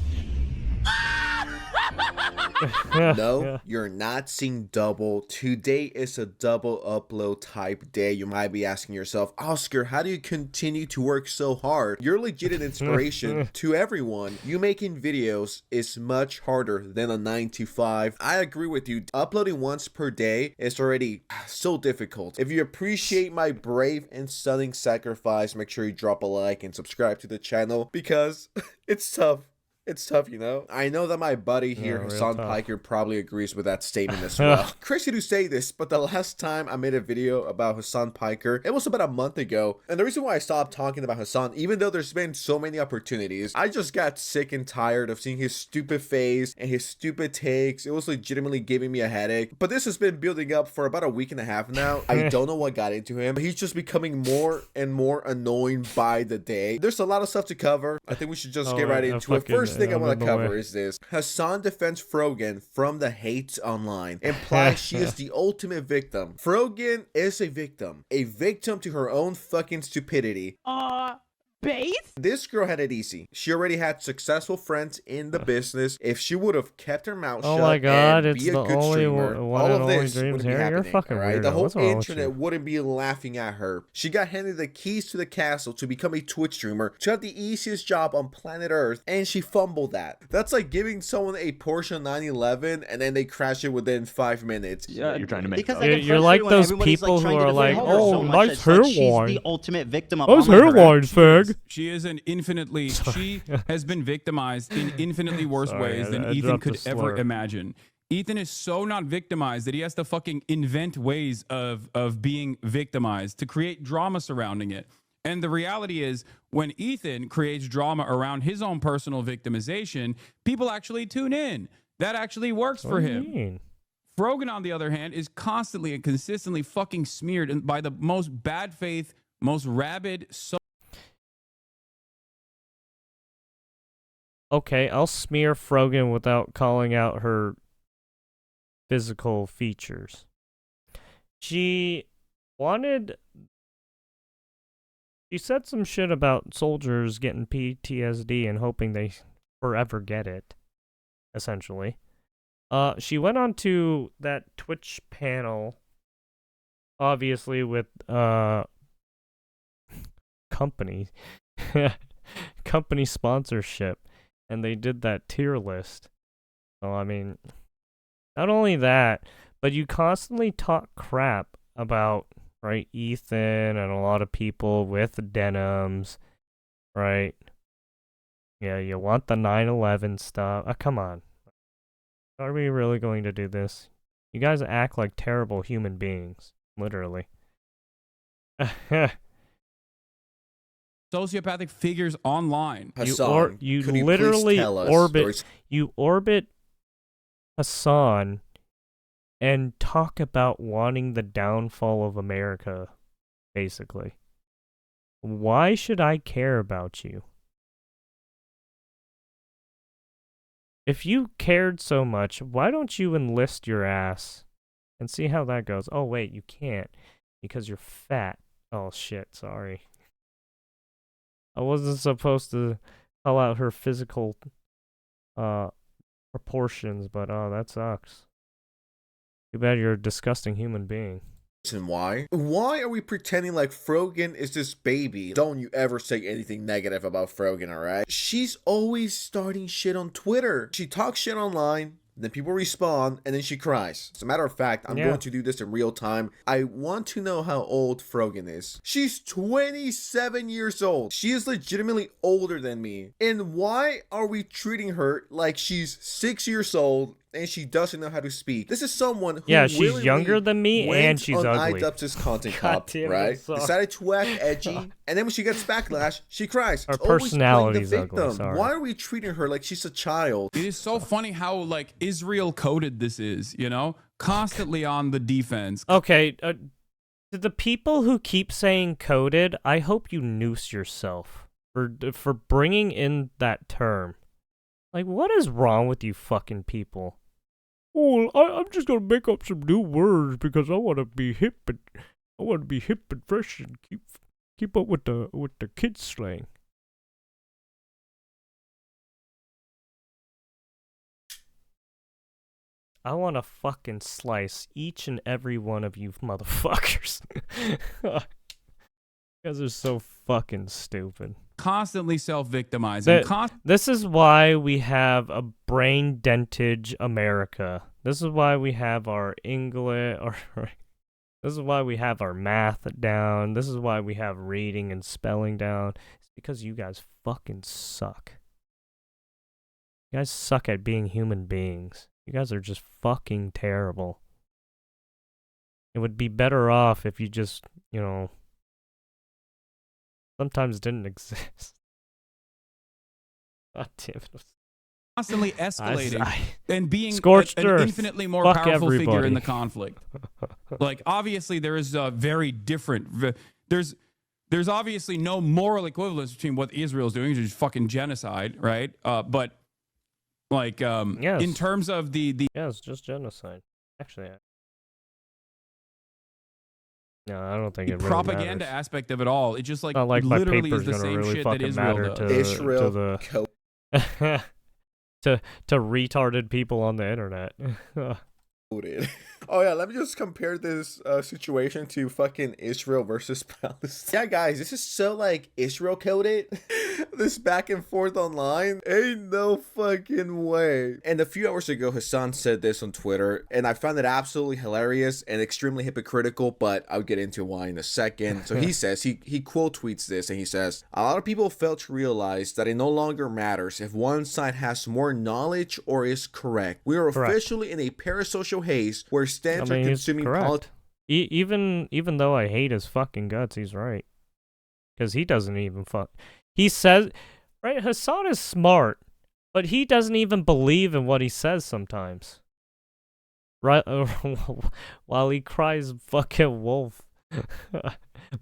No, you're not seeing double. Today is a double upload type day. You might be asking yourself, Oscar, how do you continue to work so hard? You're legit an inspiration to everyone. You making videos is much harder than a 9 to 5. I agree with you. Uploading once per day is already so difficult. If you appreciate my brave and stunning sacrifice, make sure you drop a like and subscribe to the channel because it's tough. It's tough, you know? I know that my buddy here, Hassan Piker, probably agrees with that statement as well. Crazy to say this, but the last time I made a video about Hassan Piker, it was about a month ago. And the reason why I stopped talking about Hassan, even though there's been so many opportunities, I just got sick and tired of seeing his stupid face and his stupid takes. It was legitimately giving me a headache. But this has been building up for about a week and a half now. I don't know what got into him, but he's just becoming more and more annoying by the day. There's a lot of stuff to cover. I think we should just get right into it. First thing I want to cover is this. Hassan defends Frogan from the hate online, implies she is the ultimate victim. Frogan is a victim to her own fucking stupidity. Bait? This girl had it easy. She already had successful friends in the business. If she would have kept her mouth shut my God, and it's be a the good only streamer, one all and of only this dreams wouldn't be here. You're happening. fucking Right? weirdo. The whole What's wrong with internet you? wouldn't be laughing at her. She got handed the keys to the castle to become a Twitch streamer, to have the easiest job on planet Earth, and she fumbled that. That's like giving someone a Porsche 911 and then they crash it within 5 minutes. Yeah, you're trying to make Because you're like those people who are like, oh, nice hairline. She's the ultimate victim of nice online hairline, fag. She is an infinitely, she has been victimized in infinitely worse ways than I Ethan dropped could a ever slur. imagine. Ethan is so not victimized that he has to fucking invent ways of being victimized to create drama surrounding it. And the reality is, when Ethan creates drama around his own personal victimization, people actually tune in. That actually works for him. Frogan, on the other hand, is constantly and consistently fucking smeared by the most bad faith, most rabid, Okay, I'll smear Frogan without calling out her physical features. She said some shit about soldiers getting PTSD and hoping they forever get it, essentially. She went on to that Twitch panel, obviously with company sponsorship, and they did that tier list. So I mean, not only that, but you constantly talk crap about, right, Ethan and a lot of people with denims, right? Yeah, you want the 9/11 stuff. Come on. Are we really going to do this? You guys act like terrible human beings, literally. sociopathic figures online. Hassan, you could you literally please tell us orbit Hassan and talk about wanting the downfall of America, basically. Why should I care about you? If you cared so much, why don't you enlist your ass and see how that goes? Oh, wait, you can't because you're fat. Oh, shit, sorry. I wasn't supposed to call out her physical proportions, but oh, that sucks. Too bad you're a disgusting human being. And why? Why are we pretending like Frogan is this baby? Don't you ever say anything negative about Frogan, alright? She's always starting shit on Twitter. She talks shit online, then people respond, and then she cries. As a matter of fact, I'm going to do this in real time. I want to know how old Frogan is. She's 27 years old. She is legitimately older than me. And why are we treating her like she's 6 years old and she doesn't know how to speak? This is someone who she's younger than me and she's on ugly. iDubbbz's content cop, right? Decided to act edgy, and then when she gets backlash, she cries. Her personality's ugly. Sorry. Why are we treating her like she's a child? It is so funny how like Israel coded this is, you know, constantly on the defense. Okay, to the people who keep saying coded, I hope you noose yourself for bringing in that term. Like, what is wrong with you fucking people? Oh, I'm just gonna make up some new words because I want to be hip and fresh and keep up with the kids slang. I want to fucking slice each and every one of you motherfuckers. You guys are so fucking stupid. Constantly self-victimizing. This is why we have a brain dentage America. This is why we have our English, this is why we have our math down. This is why we have reading and spelling down. It's because you guys fucking suck. You guys suck at being human beings. You guys are just fucking terrible. It would be better off if you just, you know, sometimes didn't exist. God damn it. Constantly escalating and being an infinitely more Fuck powerful everybody. figure in the conflict. Like, obviously, there is a very different... There's obviously no moral equivalence between what Israel's doing, which is fucking genocide, right? But, like, yes. in terms of the... Yeah, it's just genocide. Actually, no, I don't think it really propaganda matters. aspect of it all. It just, like literally is the same really shit that Israel does. Israel to retarded people on the internet. Oh yeah, let me just compare this situation to fucking Israel versus Palestine. Yeah, guys, this is so like Israel coded. This back and forth online. Ain't no fucking way. And a few hours ago, Hassan said this on Twitter, and I found it absolutely hilarious and extremely hypocritical, but I'll get into why in a second. So he says, he quote tweets this, and he says, a lot of people fail to realize that it no longer matters if one side has more knowledge or is correct. We are officially in a parasocial haze where stands are consuming politics. Even though I hate his fucking guts, he's right. Because he doesn't even he says, right, Hassan is smart, but he doesn't even believe in what he says sometimes. Right, while he cries fucking wolf,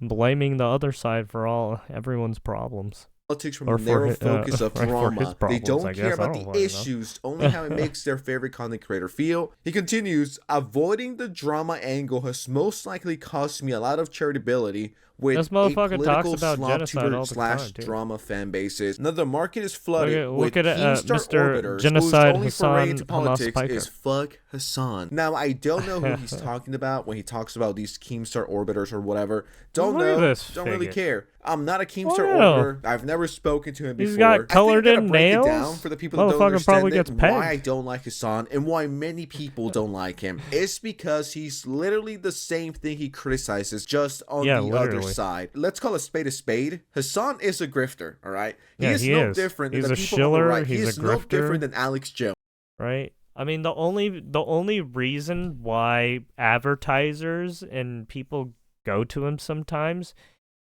blaming the other side for everyone's problems. Politics from the narrow focus of drama. They don't care about the issues, only how it makes their favorite content creator feel. He continues, avoiding the drama angle has most likely cost me a lot of charitability with this motherfucker talks about genocide all the time, drama fan bases. Now the market is flooded with Keemstar Mr. Orbiters genocide whose only Hassan foray into Hamas politics Piker. is fuck Hassan. Now I don't know who he's talking about when he talks about these Keemstar Orbiters or whatever. Don't know. Don't really care. I'm not a Keemstar Orbiter. I've never spoken to him before. He's got colored in nails. It down for the people that don't understand probably gets pegged. why I don't like Hassan and why many people don't like him. It's because he's literally the same thing he criticizes, just on the other side. Let's call a spade. Hassan is a grifter, all right? He is no different than the people on the right. He is no different than Alex Jones. Right? I mean, the only reason why advertisers and people go to him sometimes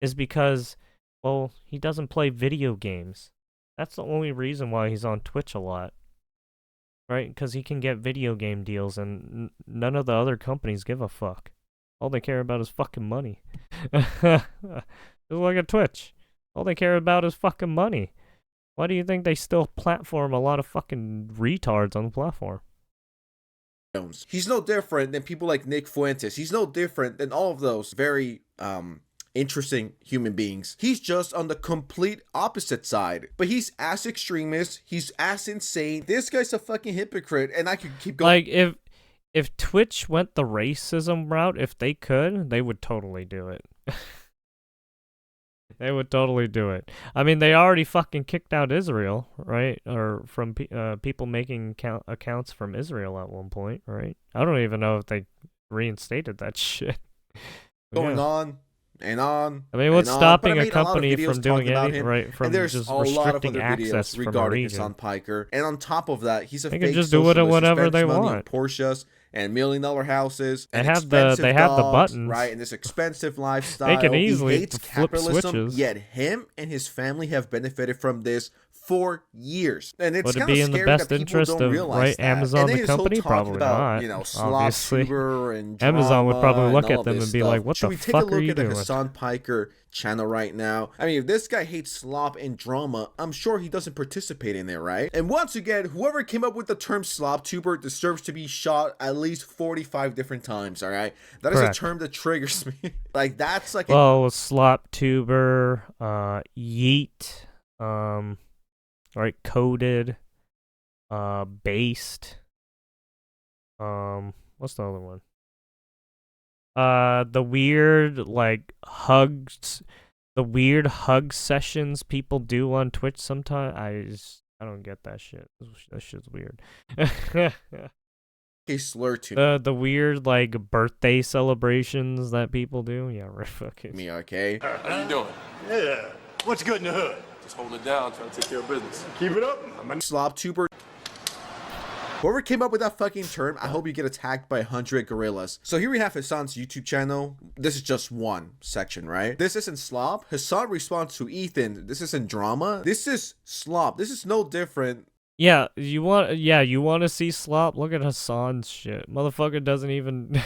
is because, well, he doesn't play video games. That's the only reason why he's on Twitch a lot. Right? Because he can get video game deals and none of the other companies give a fuck. All they care about is fucking money. Just like at Twitch. All they care about is fucking money. Why do you think they still platform a lot of fucking retards on the platform? He's no different than people like Nick Fuentes. He's no different than all of those very interesting human beings. He's just on the complete opposite side. But he's as extremist. He's as insane. This guy's a fucking hypocrite, and I could keep going. Like, if Twitch went the racism route, if they could, they would totally do it. They would totally do it. I mean, they already fucking kicked out Israel, right? Or from people making accounts from Israel at one point, right? I don't even know if they reinstated that shit. Going on and on. I mean, what's stopping a company a from doing anything, right? From and there's just a lot of restricting other access videos from a regarding region. Hassan Piker. And on top of that, he's a They fake can just do socialist. whatever He they spends money on want. Porsches and $1 million houses. They And have expensive they have the dogs, buttons, right? And this expensive lifestyle. They can easily he hates flip capitalism, switches. yet him and his family have benefited from this for years. And it's Would it kind of be in the scary best that people interest don't of realize that. Amazon, and then the this whole company? talking Probably about, not. you know, Obviously, Slobtuber and Amazon would probably drama look and at all them this and be stuff. like, "What Should the we take fuck a are look you at the doing?" Hassan Piker channel right now? I mean, if this guy hates slop and drama, I'm sure he doesn't participate in it, right? And once again, whoever came up with the term Slobtuber deserves to be shot at least 45 different times, all right? That is Correct. a term that triggers me. Like, that's like Well, Sloptuber, Yeet, right, Coded, Based, what's the other one? The weird, like, hugs, the weird hug sessions people do on Twitch sometimes. I don't get that shit. That shit's weird. a slur to The weird, like, birthday celebrations that people do. Yeah, right, fucking. me, okay? How you doing? Yeah. What's good in the hood? Just holding it down, trying to take care of business. Keep it up. Slobtuber. Whoever came up with that fucking term, I hope you get attacked by 100 gorillas. So here we have Hassan's YouTube channel. This is just one section, right? This isn't slop. Hassan responds to Ethan. This isn't drama. This is slop. This is no different. Yeah, you want to see slop? Look at Hassan's shit. Motherfucker doesn't even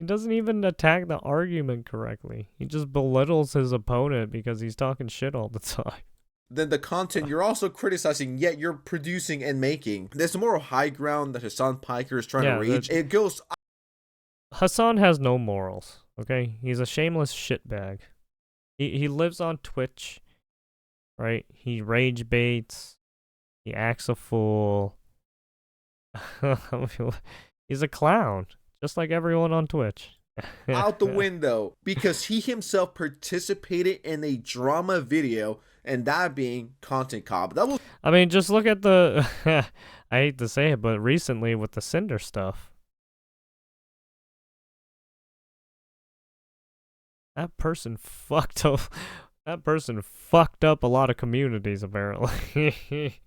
he doesn't even attack the argument correctly. He just belittles his opponent because he's talking shit all the time. Then the content you're also criticizing, yet you're producing and making. There's a moral high ground that Hassan Piker is trying to reach. It goes. Hassan has no morals. Okay, he's a shameless shitbag. He lives on Twitch, right? He rage baits. He acts a fool. He's a clown, just like everyone on Twitch. Out the window because he himself participated in a drama video, and that being Content Cop. That was. I mean, just look at the. I hate to say it, but recently with the Cinder stuff, that person fucked up. That person fucked up a lot of communities, apparently.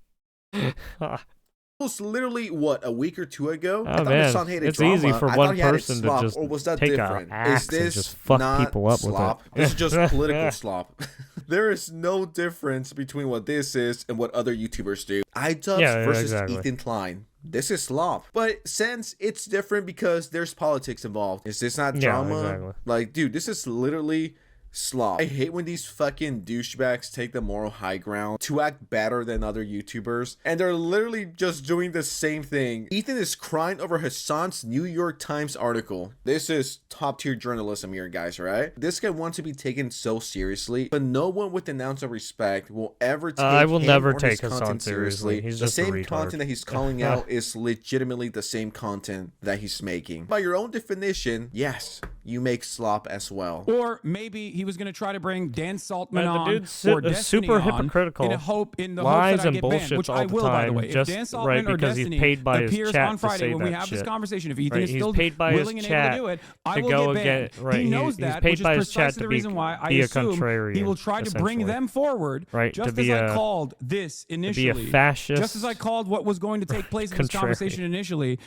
Was literally what, a week or two ago? Oh man, it's easy for one person to just or was that take different? an axe Is this and just fuck not people up slop? with it. This is just political slop. There is no difference between what this is and what other YouTubers do. iDubbbz versus exactly. Ethan Klein. This is slop. But since it's different because there's politics involved, is this not drama? Yeah, exactly. Like, dude, this is literally slop. I hate when these fucking douchebags take the moral high ground to act better than other YouTubers, and they're literally just doing the same thing. Ethan is crying over Hassan's New York Times article. This is top tier journalism here, guys, right? This guy wants to be taken so seriously, but no one with an ounce of respect will ever take I will him never or take his Hassan content seriously. He's the just a same retard. content that he's calling out is legitimately the same content that he's making. By your own definition, yes, you make slop as well. Or maybe he was going to try to bring Dan Saltman The on dude's or Destiny super on hypocritical. in the hope that Lies I and get banned, bullshits which all I the will, by the time, way. just If Dan Saltman right or because Destiny he's paid by his appears chat on to Friday say when we that have this shit. conversation, if Ethan Right, is he's still paid by willing his and able chat to do it, I to will go get banned. again. Right, he knows he's that, paid which is by his chat precisely to the reason why I be a assume he contrarian, will try to bring essentially. them forward, Right, just to be as I a- called this initially. to be a fascist. Just as I called what was going to take place in this Contrarian. conversation initially.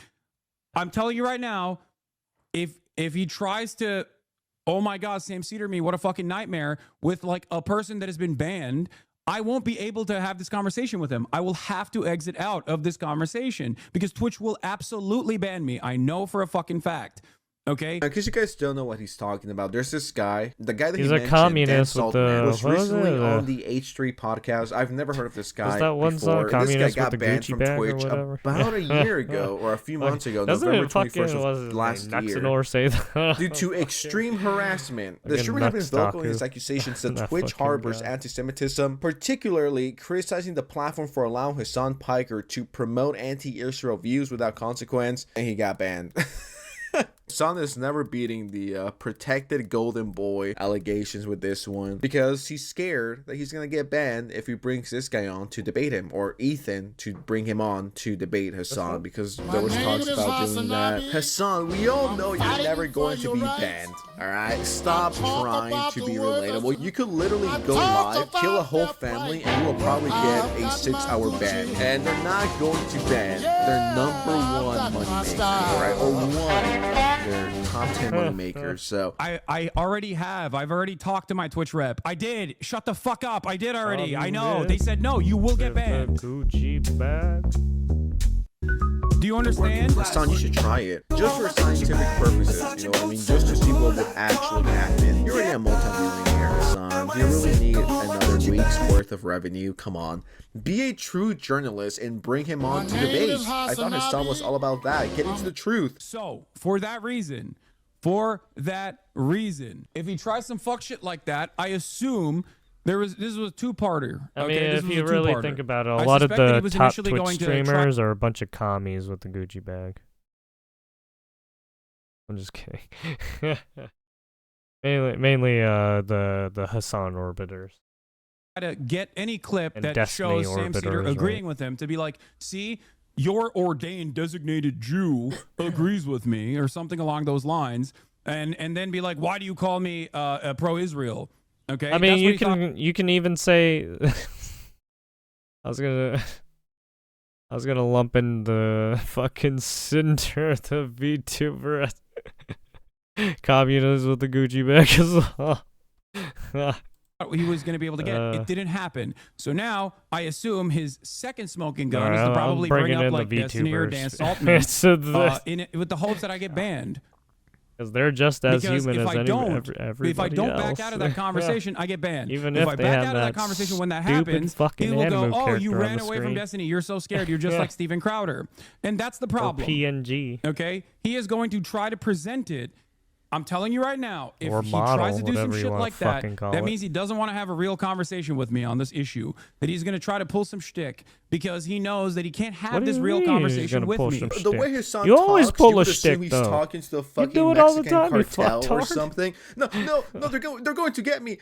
I'm telling you right now, if he tries to, oh my God, Sam Cedar me, what a fucking nightmare, with like a person that has been banned, I won't be able to have this conversation with him. I will have to exit out of this conversation because Twitch will absolutely ban me. I know for a fucking fact. Okay, in case you guys don't know what he's talking about, there's this guy, the guy that He's he a mentioned, communist Dan with the Saltman, was what was recently it? on the H3 podcast. I've never heard of this guy that one before. song, And this guy communist got with the banned Gucci from bag or Twitch whatever? about a year ago or a few months ago, Doesn't November it fucking 21st was of last year, Nexanor say that? due to extreme harassment. The Fucking streamer has been vocal in Nuxtaku. his accusations that That Twitch fucking harbors guy. anti-Semitism, particularly criticizing the platform for allowing Hassan Piker to promote anti-Israel views without consequence, and he got banned. Hassan is never beating the protected golden boy allegations with this one because he's scared that he's gonna get banned if he brings this guy on to debate him, or Ethan to bring him on to debate Hassan, because there was talks about doing that. Hassan, we all know you're never going to be banned, alright? Stop trying to be relatable. You could literally go live, kill a whole family, and you will probably get a 6-hour ban. And they're not going to ban their #1 moneymaker, alright? Or one their top 10 money makers. So I've already talked to my Twitch rep. I did. Shut the fuck up. I did already. I know. They said no, you will get banned. Gucci bag. Do you understand? Hassan, you should try it. Just for scientific purposes, you know what I mean? Just to see what would actually happen. You're already a multi-millionaire, Hassan. Do you really need another week's worth of revenue? Come on. Be a true journalist and bring him on to debate. I thought Hassan was all about that. Getting to the truth. So, for that reason, if he tries some fuck shit like that, I assume this was a two-parter. I mean, okay? if you really think about it, a lot of suspect that he the was top initially Twitch going to streamers are a bunch of commies with the Gucci bag. I'm just kidding. mainly the Hassan orbiters. To get any clip And that Destiny shows Sam Cedar orbiters, agreeing right? with him to be like, see, your ordained designated Jew agrees with me, or something along those lines, and then be like, why do you call me pro-Israel? Okay, I mean, That's what he you can even say. I was gonna lump in the fucking Cinder, the VTuber, communists with the Gucci bag as well. he was going to be able to get. It didn't happen. So now I assume his second smoking gun Alright, is to I'm probably bringing bring up in the like Destiny or VTubers. Dan Saltman So with the hopes that I get banned. Because they're just as Because human if as I don't, everybody if I don't else. back out of that conversation, I get banned. Even if if I they back have out of that that conversation when that stupid happens, fucking he will go, anime "Oh, you character on ran the away from screen." Destiny. You're so scared. You're just like Steven Crowder," and that's the problem. PNG. Okay, he is going to try to present it. I'm telling you right now, if Or he model, tries to do some whatever you shit wanna like that, fucking call that it. means he doesn't want to have a real conversation with me on this issue. That he's going to try to pull some shtick because he knows that he can't have What do this you real mean he's conversation gonna with pull me. some The way his son You always talks, pull you a would assume shtick, he's though. talking to the You fucking do it all the Mexican time, you cartel or fucktard. something. No, they're going to get me,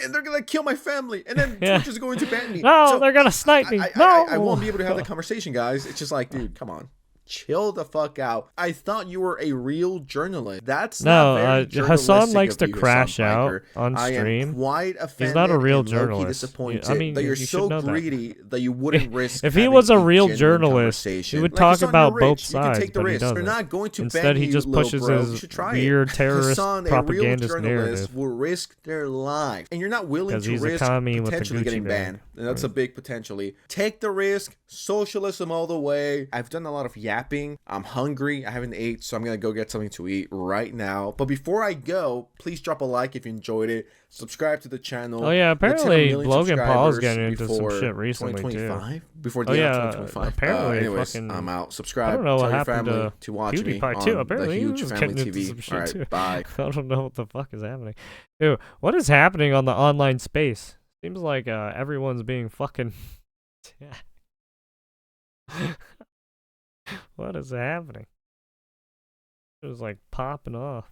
and they're gonna kill my family, and then Yeah. Twitch is going to ban me. No, So they're gonna snipe me. I won't be able to have that conversation, guys. It's just like, dude, come on. Chill the fuck out. I thought you were a real journalist. That's not very journalistic Hassan likes of to you, crash Hassan out Piker. on I stream. am quite offended. He's not a real and low-key journalist. disappointed I mean, that you're you should so know that. greedy that you wouldn't risk. If he having was a real genuine journalist, he conversation. would Like, talk Hassan, about you're both rich. You can sides, take the but he risk. doesn't. They're not going to Instead, ban he you, just little pushes bro. his You should try weird it. terrorist Hassan, a real propagandist journalist narrative. will risk their life, and you're not willing 'Cause to he's a risk commie with a potentially Gucci getting bag. banned. And that's a big potentially. Take the risk. Socialism all the way. I've done a lot of yapping. I'm hungry. I haven't ate, so I'm gonna go get something to eat right now. But before I go, please drop a like if you enjoyed it. Subscribe to the channel. Oh yeah, Let's hit a apparently million Logan Paul's subscribers getting into some before shit recently 2025? too. Before the Oh end yeah, of 2025. apparently Anyways, fucking. I'm out. Subscribe. I don't know Tell what your happened family to watch me PewDiePie on too. the Apparently he huge was family getting into TV. some shit All right, too. bye. I don't know what the fuck is happening. Dude, what is happening on the online space? Seems like everyone's being fucking. What is happening? It was like popping off.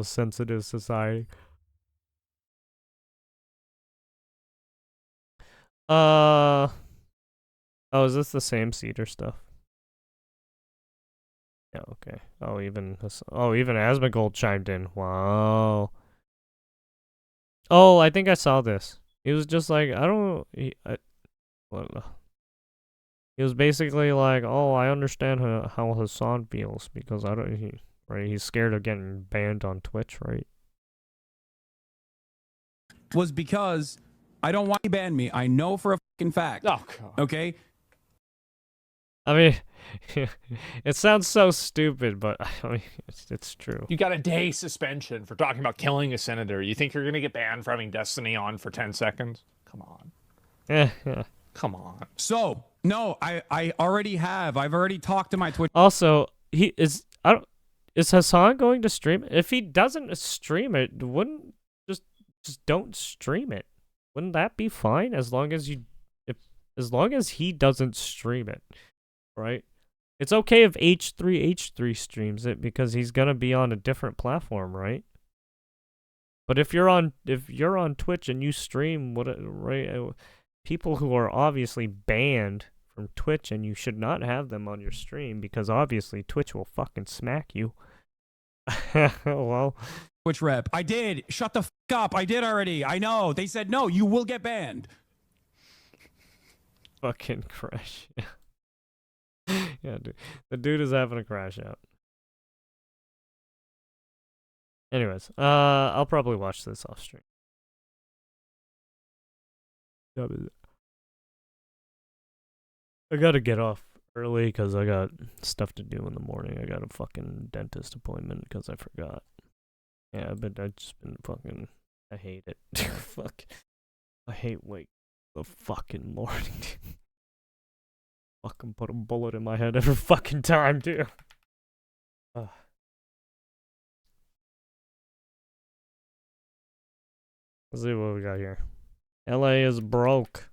Sensitive society. Oh, is this the same Cedar stuff? Yeah, okay. Oh, even Asmongold chimed in. Wow. Oh, I think I saw this. He was just like, he was basically like, oh, I understand how Hassan feels because he's scared of getting banned on Twitch, right? Was because I don't want you to ban me. I know for a fucking fact. Oh, God. Okay? I mean, it sounds so stupid, but I mean, it's true. You got a day suspension for talking about killing a senator. You think you're going to get banned for having Destiny on for 10 seconds? Come on. Yeah. Come on. So, no, I already have. I've already talked to my Twitch. Also, is Hassan going to stream it? If he doesn't stream it, wouldn't just don't stream it. Wouldn't that be fine as long as he doesn't stream it, right? It's okay if H3 streams it because he's gonna be on a different platform, right? But if you're on Twitch and you stream people who are obviously banned from Twitch, and you should not have them on your stream because obviously Twitch will fucking smack you. Well, Twitch rep. I did. Shut the fuck up. I did already. I know. They said no. You will get banned. Fucking crash. Yeah, dude. The dude is having a crash out. Anyways, I'll probably watch this off stream. I gotta get off early because I got stuff to do in the morning. I got a fucking dentist appointment because I forgot. Yeah, but I've just been fucking... I hate it. Fuck. I hate wake the fucking morning. Fucking put a bullet in my head every fucking time, too. Let's see what we got here. LA is broke.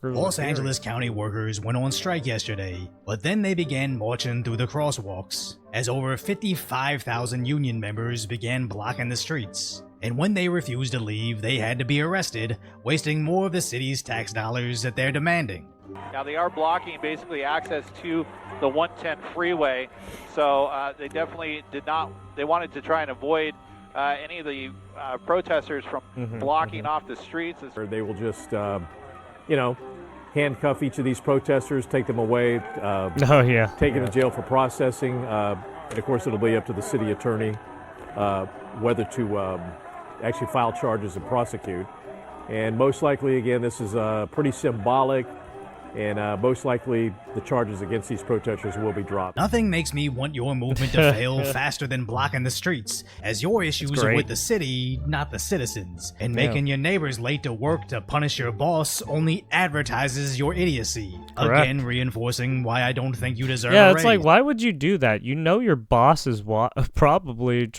Los Angeles County workers went on strike yesterday, but then they began marching through the crosswalks, as over 55,000 union members began blocking the streets. And when they refused to leave, they had to be arrested, wasting more of the city's tax dollars that they're demanding. Now they are blocking basically access to the 110 freeway, so they definitely they wanted to try and avoid any of the protesters from blocking off the streets. They will just handcuff each of these protesters, take them away, take them to jail for processing, and of course it'll be up to the city attorney whether to actually file charges and prosecute. And most likely, again, this is pretty symbolic, and most likely the charges against these protesters will be dropped. Nothing makes me want your movement to fail faster than blocking the streets, as your issues are with the city, not the citizens. And making your neighbors late to work to punish your boss only advertises your idiocy. Correct. Again, reinforcing why I don't think you deserve Yeah, a it's raise. like, why would you do that? You know your boss is probably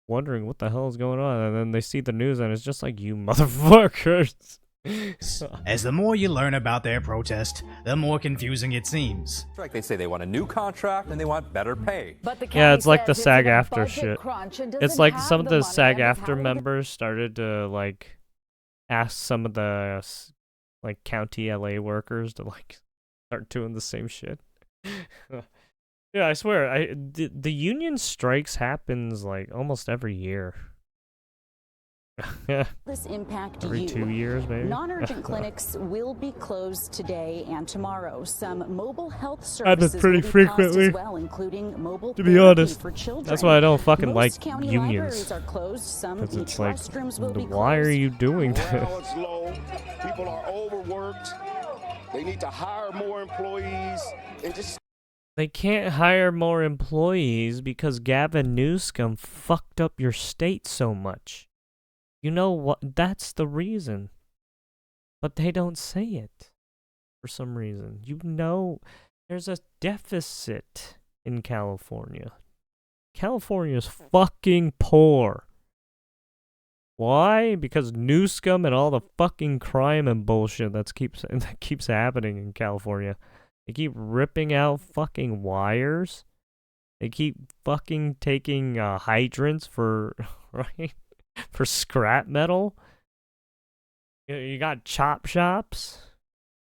wondering what the hell is going on, and then they see the news and it's just like, you motherfuckers. As the more you learn about their protest, the more confusing it seems. They say they want a new contract and they want better pay. Yeah, it's like the SAG-AFTRA shit. It's like some of the SAG-AFTRA members started to like ask some of the like county LA workers to like start doing the same shit. Yeah, I swear, the union strikes happens like almost every year. This impact every you. 2 years, maybe. Non-urgent clinics will be closed today and tomorrow. Some mobile health Happens services pretty will be frequently, paused as well, including mobile to be therapy honest. for children. That's why I don't fucking Most like county unions. libraries are closed. Some Because beach it's like, restrooms will be why are you doing Morale this? is low. People are overworked. They need to hire more employees and just. They can't hire more employees because Gavin Newsom fucked up your state so much. You know what? That's the reason. But they don't say it for some reason. You know, there's a deficit in California. California's fucking poor. Why? Because Newsom and all the fucking crime and bullshit that keeps happening in California. They keep ripping out fucking wires. They keep fucking taking hydrants for right. For scrap metal. You got chop shops.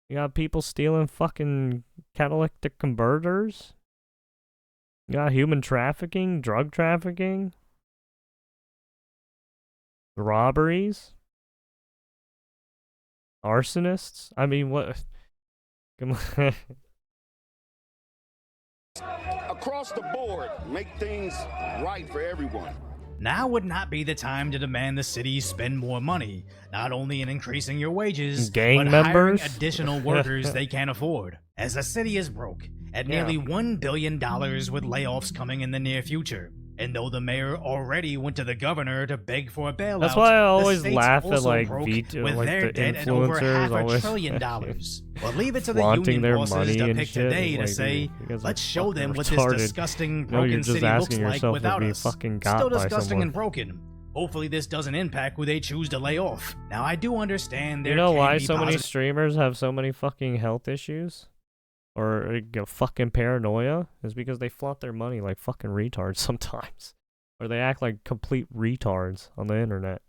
You got people stealing fucking catalytic converters. You got human trafficking, drug trafficking, robberies, arsonists. I mean, what? Come on. Across the board, make things right for everyone. Now would not be the time to demand the city spend more money, not only in increasing your wages, Gang but members? hiring additional workers they can't afford. as the city is broke at nearly $1 billion with layoffs coming in the near future. And though the mayor already went to the governor to beg for a bailout, That's why I the always state's laugh at also like broke veto, with like their the debt at over influencers $500 always billion. But leave it to the flaunting union their bosses money to and pick shit. today It's to like, say, dude, you guys are let's show them fucking what retarded. this disgusting, No, broken you're just city looks asking like yourself to without be us. fucking got Still by disgusting someone. and broken. Hopefully this doesn't impact who they choose to lay off. Now I do understand there You know can why be so many positive streamers have so many fucking health issues? Or fucking paranoia? Is because they flaunt their money like fucking retards sometimes. Or they act like complete retards on the internet.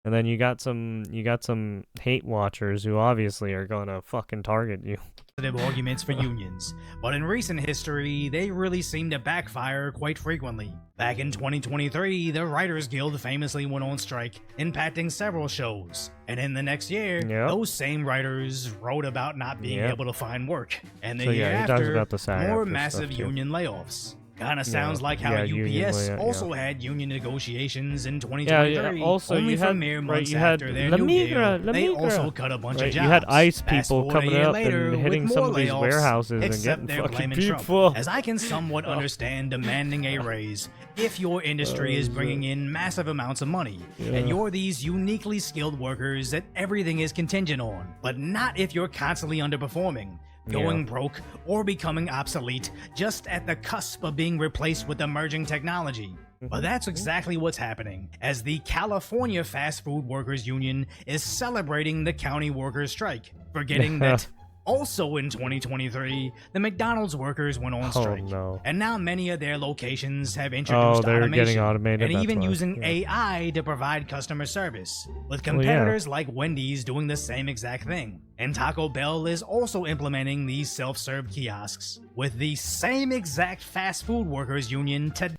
And then you got some hate watchers who obviously are gonna fucking target you. arguments for unions, but in recent history, they really seem to backfire quite frequently. Back in 2023, the Writers Guild famously went on strike, impacting several shows. And in the next year, those same writers wrote about not being able to find work. And the So, year he talks after, about the SAG more after massive stuff, too. union layoffs. Kinda sounds like how UPS also had union negotiations in 2023. Also, only you for had mere months you had after their La new Migra, deal, La they Migra. also cut a bunch of Right, jobs. you had ICE Fast people forward a coming year up later, and hitting with some more of these layoffs, warehouses and except getting they're fucking blaming people. Trump, as I can somewhat understand demanding a raise if your industry is bringing in massive amounts of money, and you're these uniquely skilled workers that everything is contingent on, but not if you're constantly underperforming, going broke, or becoming obsolete, just at the cusp of being replaced with emerging technology. But that's exactly what's happening, as the California Fast Food Workers Union is celebrating the county workers' strike, forgetting that also in 2023, the McDonald's workers went on strike, and now many of their locations have introduced they're automation, getting automated, and that's even why. using AI to provide customer service, with competitors like Wendy's doing the same exact thing. And Taco Bell is also implementing these self-serve kiosks, with the same exact fast food workers union to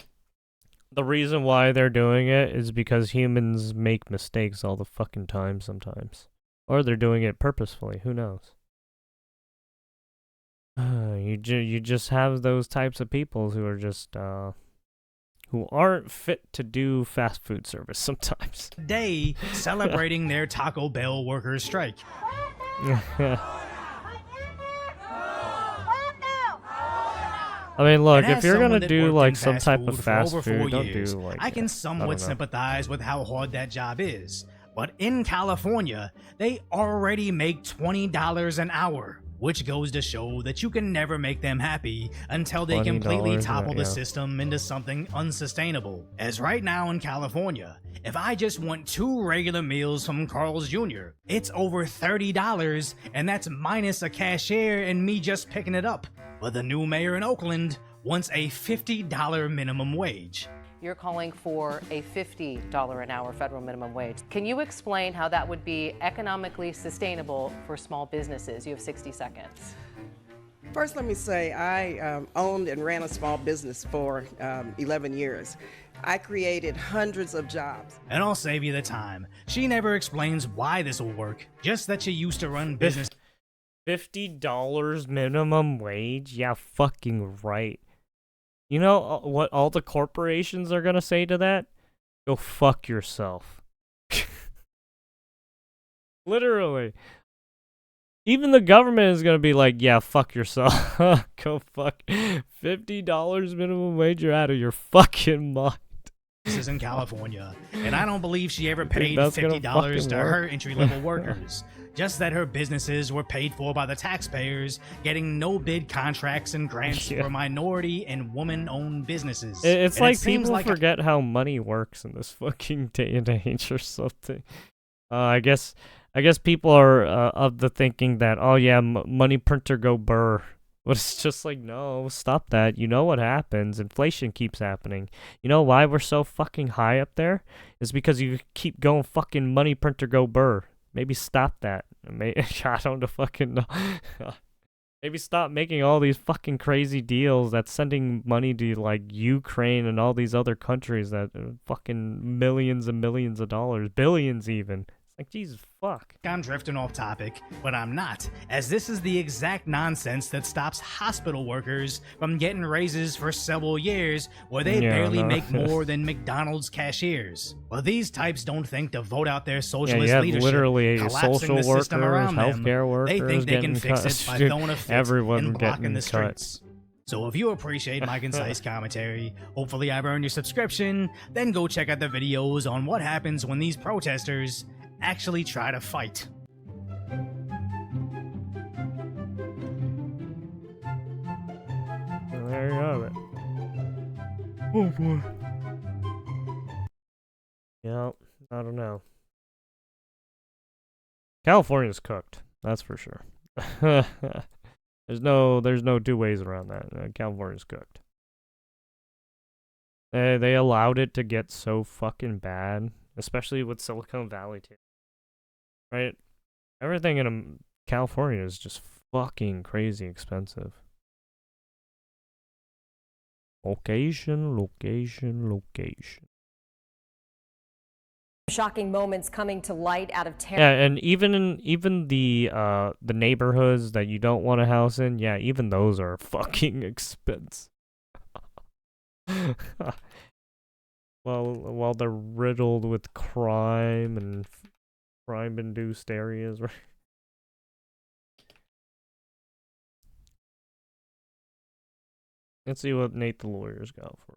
The reason why they're doing it is because humans make mistakes all the fucking time sometimes. Or they're doing it purposefully, who knows? You just have those types of people who are just, who aren't fit to do fast food service sometimes. Today, celebrating their Taco Bell workers' strike. I mean, look, And if as you're someone gonna that do worked like in some fast type food of for fast over 4 food, don't years, do like I can somewhat sympathize with how hard that job is. But in California, they already make $20 an hour, which goes to show that you can never make them happy until they completely $20, topple the yeah. system into something unsustainable. As right now in California, if I just want 2 regular meals from Carl's Jr., it's over $30, and that's minus a cashier and me just picking it up. But the new mayor in Oakland wants a $50 minimum wage. You're calling for a $50 an hour federal minimum wage. Can you explain how that would be economically sustainable for small businesses? You have 60 seconds. First, let me say I owned and ran a small business for 11 years. I created hundreds of jobs. And I'll save you the time. She never explains why this will work, just that she used to run business. $50 minimum wage? Yeah, fucking right. You know what all the corporations are gonna say to that? Go fuck yourself. Literally. Even the government is gonna be like, yeah, fuck yourself. Go fuck. $50 minimum wage, you're out of your fucking mind. This is in California, and I don't believe she ever Think paid that's gonna $50 fucking to work? her entry-level workers. Just that her businesses were paid for by the taxpayers, getting no-bid contracts and grants for minority and woman-owned businesses. It's And like it seems people like forget how money works in this fucking day and age or something. I guess people are of the thinking that, oh yeah, money printer go burr. But it's just like, no, stop that. You know what happens. Inflation keeps happening. You know why we're so fucking high up there? It's because you keep going fucking money printer go burr. Maybe stop that. I don't fucking know. Maybe stop making all these fucking crazy deals that's sending money to like Ukraine and all these other countries that fucking millions and millions of dollars, billions even. Like, Jesus fuck. I'm drifting off topic, but I'm not, as this is the exact nonsense that stops hospital workers from getting raises for several years where they barely make more than McDonald's cashiers. Well, these types don't think to vote out their socialist you have leadership, literally collapsing social the system workers, around them. healthcare workers They think they can getting fix cut. it by throwing a fit Everyone and blocking getting the cut. streets. So if you appreciate my concise commentary, hopefully I've earned your subscription, then go check out the videos on what happens when these protesters actually try to fight. Well, there you have it. Oh boy. Yeah, I don't know. California's cooked. That's for sure. There's no two ways around that. California's cooked. They allowed it to get so fucking bad, especially with Silicon Valley too. Right? Everything in California is just fucking crazy expensive. Location, location, location. Shocking moments coming to light out of terror. Yeah, and even the neighborhoods that you don't want a house in, yeah, even those are fucking expensive. While they're riddled with crime and crime-induced areas, right? Let's see what Nate the lawyer's got for.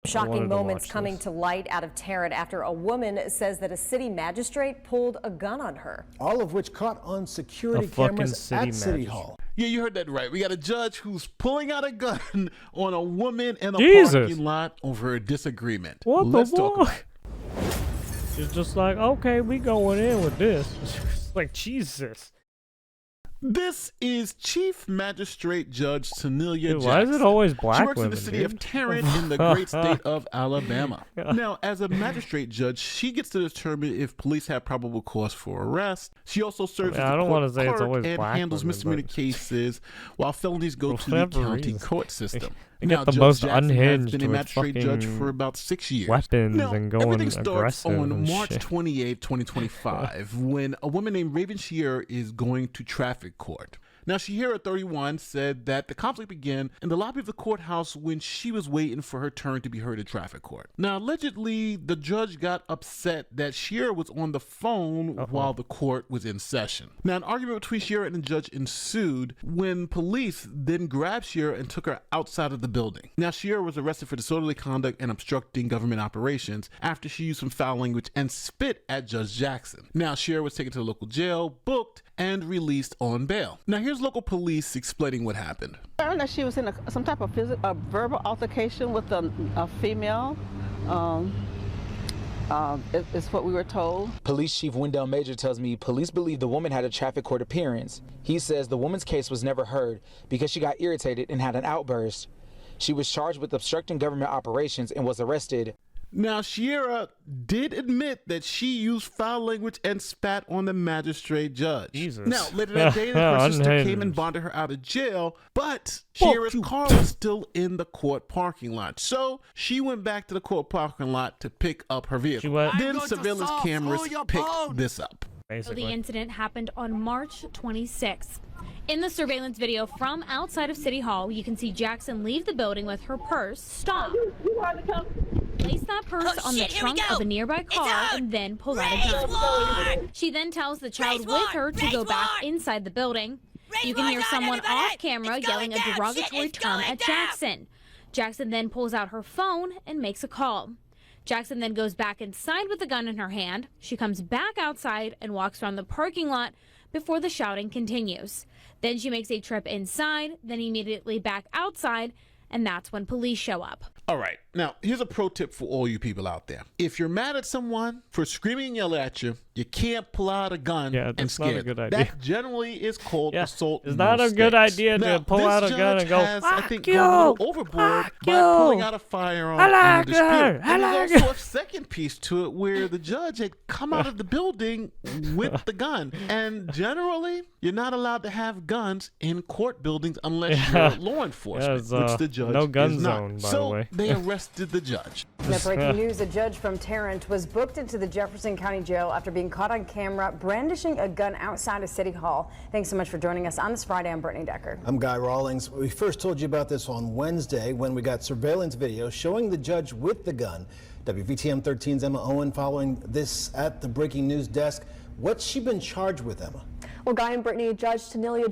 Shocking moments coming to light out of Tarrant after a woman says that a city magistrate pulled a gun on her. All of which caught on security cameras at City Hall. Yeah, you heard that right. We got a judge who's pulling out a gun on a woman in a parking lot over a disagreement. Let's talk about it. It's just like, okay, we going in with this. It's like, Jesus. This is Chief Magistrate Judge Tanelia Jackson. Why is it always black She works in women, the city dude? of Tarrant in the great state of Alabama. Now, as a magistrate judge, she gets to determine if police have probable cause for arrest. She also serves I as don't the wanna court say it's clerk always and black handles women, misdemeanor but- cases while felonies go For to the whatever county reason. court system. They Now, get the Judge most Jackson unhinged has been a with magistrate judge fucking for about 6 years. weapons Now, and going everything starts aggressive on and March shit. 28, 2025, when a woman named Raven Shear is going to traffic court. Now, Shihira, 31, said that the conflict began in the lobby of the courthouse when she was waiting for her turn to be heard at traffic court. Now, allegedly, the judge got upset that Shihira was on the phone while the court was in session. Now, an argument between Shihira and the judge ensued when police then grabbed Shihira and took her outside of the building. Now, Shihira was arrested for disorderly conduct and obstructing government operations after she used some foul language and spit at Judge Jackson. Now, Shihira was taken to the local jail, booked, and released on bail. Now, here's local police explaining what happened. I learned that she was in some type of verbal altercation with a female. It's what we were told. Police Chief Wendell Major tells me police believe the woman had a traffic court appearance. He says the woman's case was never heard because she got irritated and had an outburst. She was charged with obstructing government operations and was arrested. Now, Shihira did admit that she used foul language and spat on the magistrate judge. Jesus. Now, later that day, her sister came and bonded her out of jail, but Shihira's car was still in the court parking lot. So she went back to the court parking lot to pick up her vehicle. Then surveillance cameras picked this up. So the incident happened on March 26th. In the surveillance video from outside of City Hall, you can see Jackson leave the building with her purse, stop, place that purse on the trunk of a nearby car, and then pull out a gun. She then tells the child with her to go back inside the building. You can hear someone off camera yelling a derogatory term at Jackson. Jackson then pulls out her phone and makes a call. Jackson then goes back inside with the gun in her hand. She comes back outside and walks around the parking lot before the shouting continues. Then she makes a trip inside, then immediately back outside, and that's when police show up. All right. Now, here's a pro tip for all you people out there. If you're mad at someone for screaming and yelling at you, you can't pull out a gun and scare not a good them. idea. That generally is called assault. It's not a good idea to pull out a gun and go, has, I think, "Fuck you! gone a little overboard Fuck by you! pulling out a firearm I like in a dispute. her! I And like there's also her!" a second piece to it where the judge had come out of the building with the gun. And generally, you're not allowed to have guns in court buildings unless you're law enforcement, it's, which the judge no gun is not. zone, by so the way. they arrested the judge. Now, breaking news, a judge from Tarrant was booked into the Jefferson County Jail after being caught on camera brandishing a gun outside of City Hall. Thanks so much for joining us on this Friday. I'm Brittany Decker. I'm Guy Rawlings. We first told you about this on Wednesday when we got surveillance video showing the judge with the gun. WVTM 13's Emma Owen following this at the breaking news desk. What's she been charged with, Emma? Well, Guy and Brittany, Judge Tanelia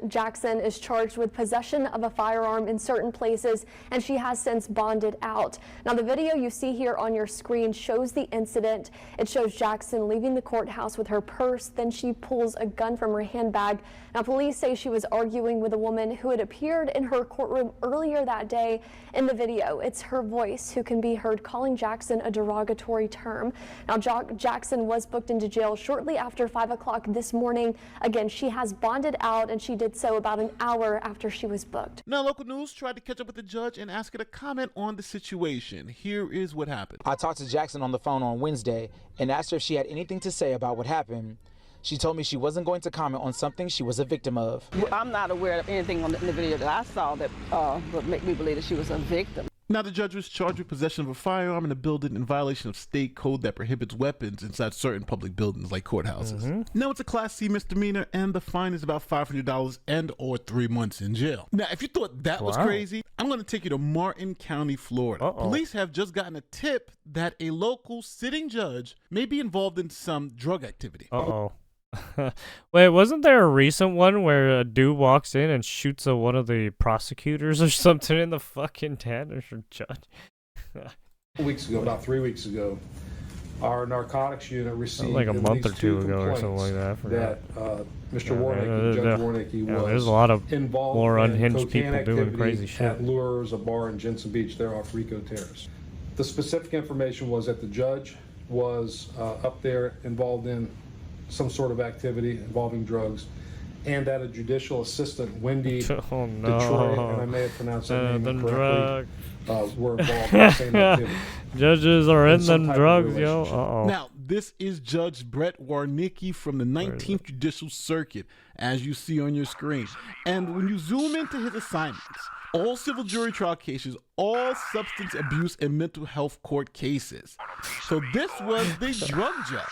Jackson is charged with possession of a firearm in certain places, and she has since bonded out. Now, the video you see here on your screen shows the incident. It shows Jackson leaving the courthouse with her purse. Then she pulls a gun from her handbag. Now, police say she was arguing with a woman who had appeared in her courtroom earlier that day. In the video, it's her voice who can be heard calling Jackson a derogatory term. Now, Jackson was booked into jail shortly after 5 o'clock this morning. Again, she has bonded out, and she did so about an hour after she was booked. Now, local news tried to catch up with the judge and ask her to comment on the situation. Here is what happened. I talked to Jackson on the phone on Wednesday and asked her if she had anything to say about what happened. She told me she wasn't going to comment on something she was a victim of. I'm not aware of anything in the video that I saw that would make me believe that she was a victim. Now, the judge was charged with possession of a firearm in a building in violation of state code that prohibits weapons inside certain public buildings like courthouses. Now, it's a Class C misdemeanor, and the fine is about $500 and or 3 months in jail. Now, if you thought that was crazy, I'm going to take you to Martin County, Florida. Police have just gotten a tip that a local sitting judge may be involved in some drug activity. Wait, wasn't there a recent one where a dude walks in and shoots one of the prosecutors or something in the fucking tent or judge? About 3 weeks ago, our narcotics unit received like a at month or least 2 2 ago or something like that. I forgot. That Mr. Warnicki, Judge Warnicki, was there's a lot of involved more in unhinged cocaine people doing activity crazy shit. at Lures, a bar in Jensen Beach, there off Rico Terrace. The specific information was that the judge was up there involved in some sort of activity involving drugs, and that a judicial assistant, Wendy Detroit, and I may have pronounced that name incorrectly, were involved in the same activity. Judges are in them drugs, yo. Now, this is Judge Brett Warnicki from the 19th Judicial Circuit, as you see on your screen. And when you zoom into his assignments, all civil jury trial cases, all substance abuse and mental health court cases. So this was the drug judge.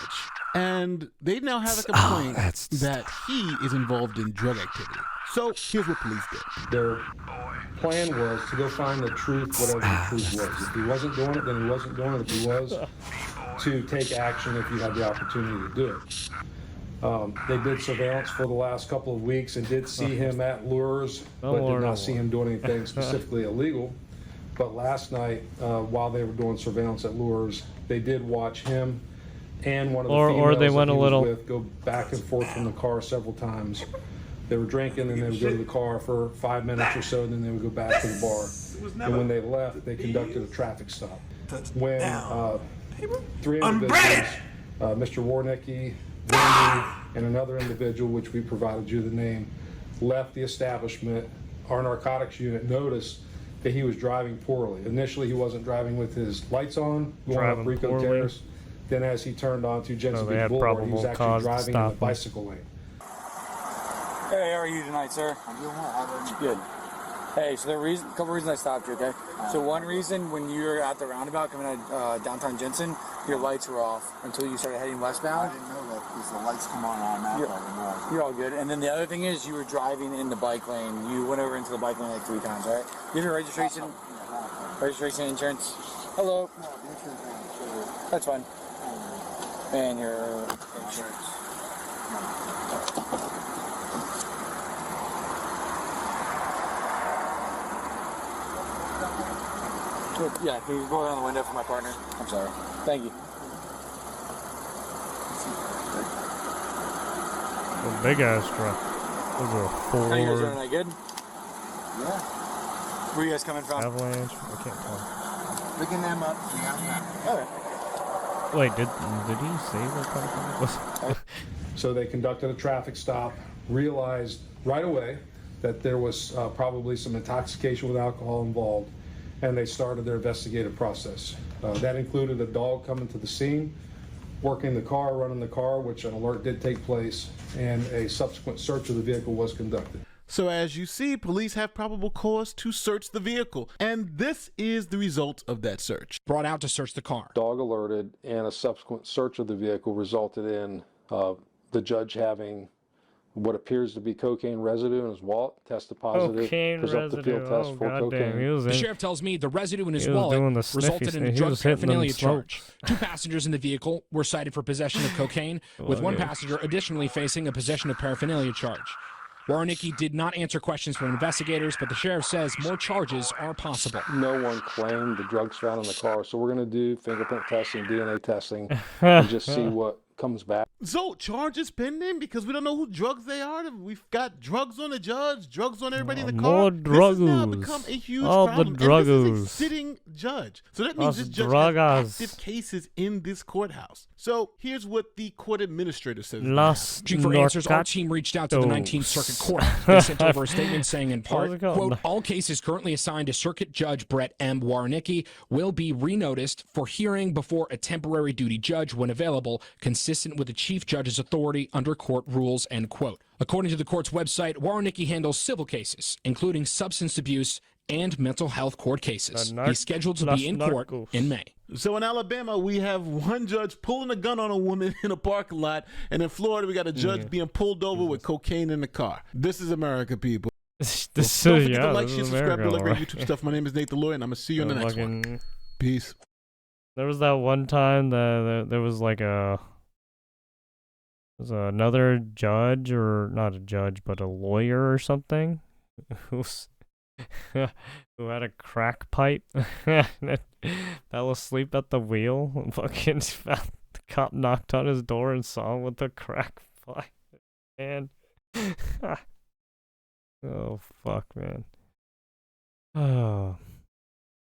And they now have a complaint that he is involved in drug activity. So here's what police did. Their plan was to go find the truth, whatever the truth was. If he wasn't doing it, then he wasn't doing it. If he was, to take action if you had the opportunity to do it. They did surveillance for the last couple of weeks and did see him at Lures, but did not see him doing anything specifically illegal. But last night, while they were doing surveillance at Lures, they did watch him and one of the females they went that he a little was with go back and forth from the car several times. They were drinking, and they would go to the car for 5 minutes or so, and then they would go back to the bar. And when they left, they conducted a traffic stop. When 3 individuals, Mr. Warnicki, Wendy, and another individual, which we provided you the name, left the establishment, our narcotics unit noticed that he was driving poorly. Initially, he wasn't driving with his lights on, going up Rico Terrace. Then as he turned onto Jensen Beach Boulevard, he was actually driving in the bicycle lane. Hey, how are you tonight, sir? I'm doing well. How about you? Good. Hey, so a couple reasons I stopped you, okay? So one reason, when you were at the roundabout coming out of downtown Jensen, your lights were off until you started heading westbound. I didn't know that because the lights come on automatically. You're all good. And then the other thing is you were driving in the bike lane. You went over into the bike lane like 3 times, right? You have your registration, insurance? Hello? No, the insurance. That's fine. And your insurance. Yeah, can you go down the window for my partner? I'm sorry. Thank you. A big ass truck. Those are a Ford. How you guys doing tonight? Good? Yeah. Where are you guys coming from? Avalanche. I can't tell. Picking them up. Yeah. Okay. Wait, did he say that? So they conducted a traffic stop, realized right away that there was probably some intoxication with alcohol involved, and they started their investigative process. That included a dog coming to the scene, working the car, running the car, which an alert did take place, and a subsequent search of the vehicle was conducted. So as you see, police have probable cause to search the vehicle. And this is the result of that search. Brought out to search the car. Dog alerted, and a subsequent search of the vehicle resulted in the judge having what appears to be cocaine residue in his wallet, tested positive, Cocaine goes up the field residue. test Oh, for goddamn. cocaine. The sheriff tells me the residue in his he was wallet doing the sniffy resulted in a sniff. He drug was hitting them paraphernalia charge. slopes. 2 passengers in the vehicle were cited for possession of cocaine, with one Okay. passenger additionally facing a possession of paraphernalia charge. Warnicki did not answer questions from investigators, but the sheriff says more charges are possible. No one claimed the drugs found in the car, so we're going to do fingerprint testing, DNA testing, and just see what comes back. So charges pending because we don't know who drugs they are. We've got drugs on the judge, drugs on everybody in the car. More This has now druggos. become a huge All the problem. And this is druggos. a sitting judge. So that means Us this judge druggos. has active cases in this courthouse. So here's what the court administrator says. Los Chief, for answers, our team reached out to the 19th Circuit Court. They sent over a statement saying in What was part, it called? quote, all cases currently assigned to Circuit Judge Brett M. Warnicki will be renoticed for hearing before a temporary duty judge when available, consistent with the Chief Judge's authority under court rules, end quote. According to the court's website, Warnicki handles civil cases, including substance abuse and mental health court cases. He's scheduled to be in court in May. So in Alabama, we have one judge pulling a gun on a woman in a parking lot, and in Florida, we got a judge being pulled over with cocaine in the car. This is America, people. This Don't is forget to like, this share, is subscribe, America, to like our alright. YouTube stuff. My name is Nate the Lawyer, and I'm going to see you on the next one. Peace. There was that one time that there was like another judge, or not a judge, but a lawyer or something, who had a crack pipe and fell asleep at the wheel. And fucking the cop knocked on his door and saw him with the crack pipe. Man. Oh fuck, man. Oh,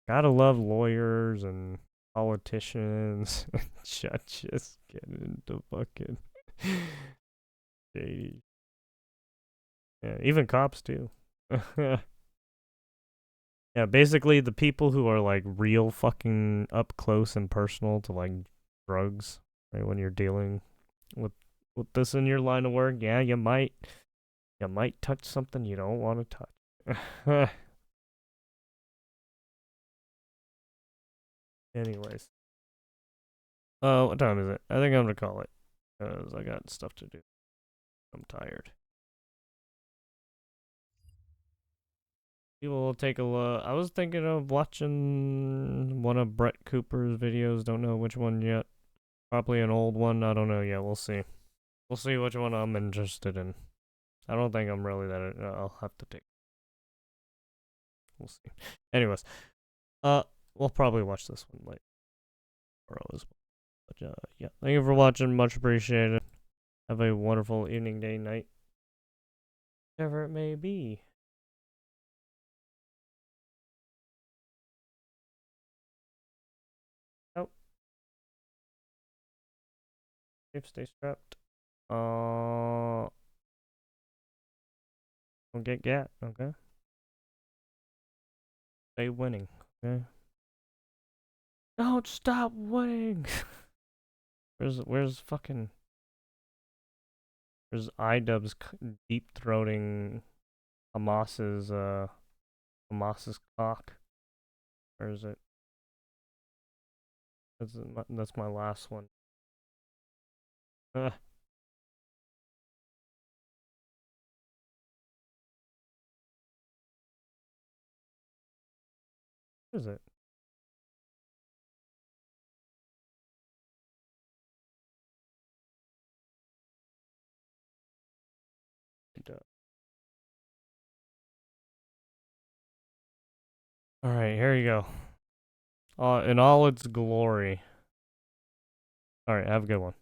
gotta love lawyers and politicians and judges getting into fucking shady. Yeah, even cops too. Yeah, basically the people who are like real fucking up close and personal to like drugs, right? When you're dealing with this in your line of work, yeah, you might touch something you don't want to touch. Anyways. What time is it? I think I'm gonna call it, because I got stuff to do. I'm tired. People will take a look. I was thinking of watching one of Brett Cooper's videos. Don't know which one yet. Probably an old one. I don't know yet. We'll see. We'll see which one I'm interested in. I don't think I'm really that. I'll have to take. We'll see. Anyways, we'll probably watch this one later as well. But yeah, thank you for watching. Much appreciated. Have a wonderful evening, day, night, whatever it may be. Oh. Stay strapped. Don't get gat, okay? Stay winning, okay? Don't stop winning. Where's fucking? Where's iDubbbz deep throating Hamas's cock? Where is it? That's my last one. What is it? Alright, here you go. In all its glory. Alright, have a good one.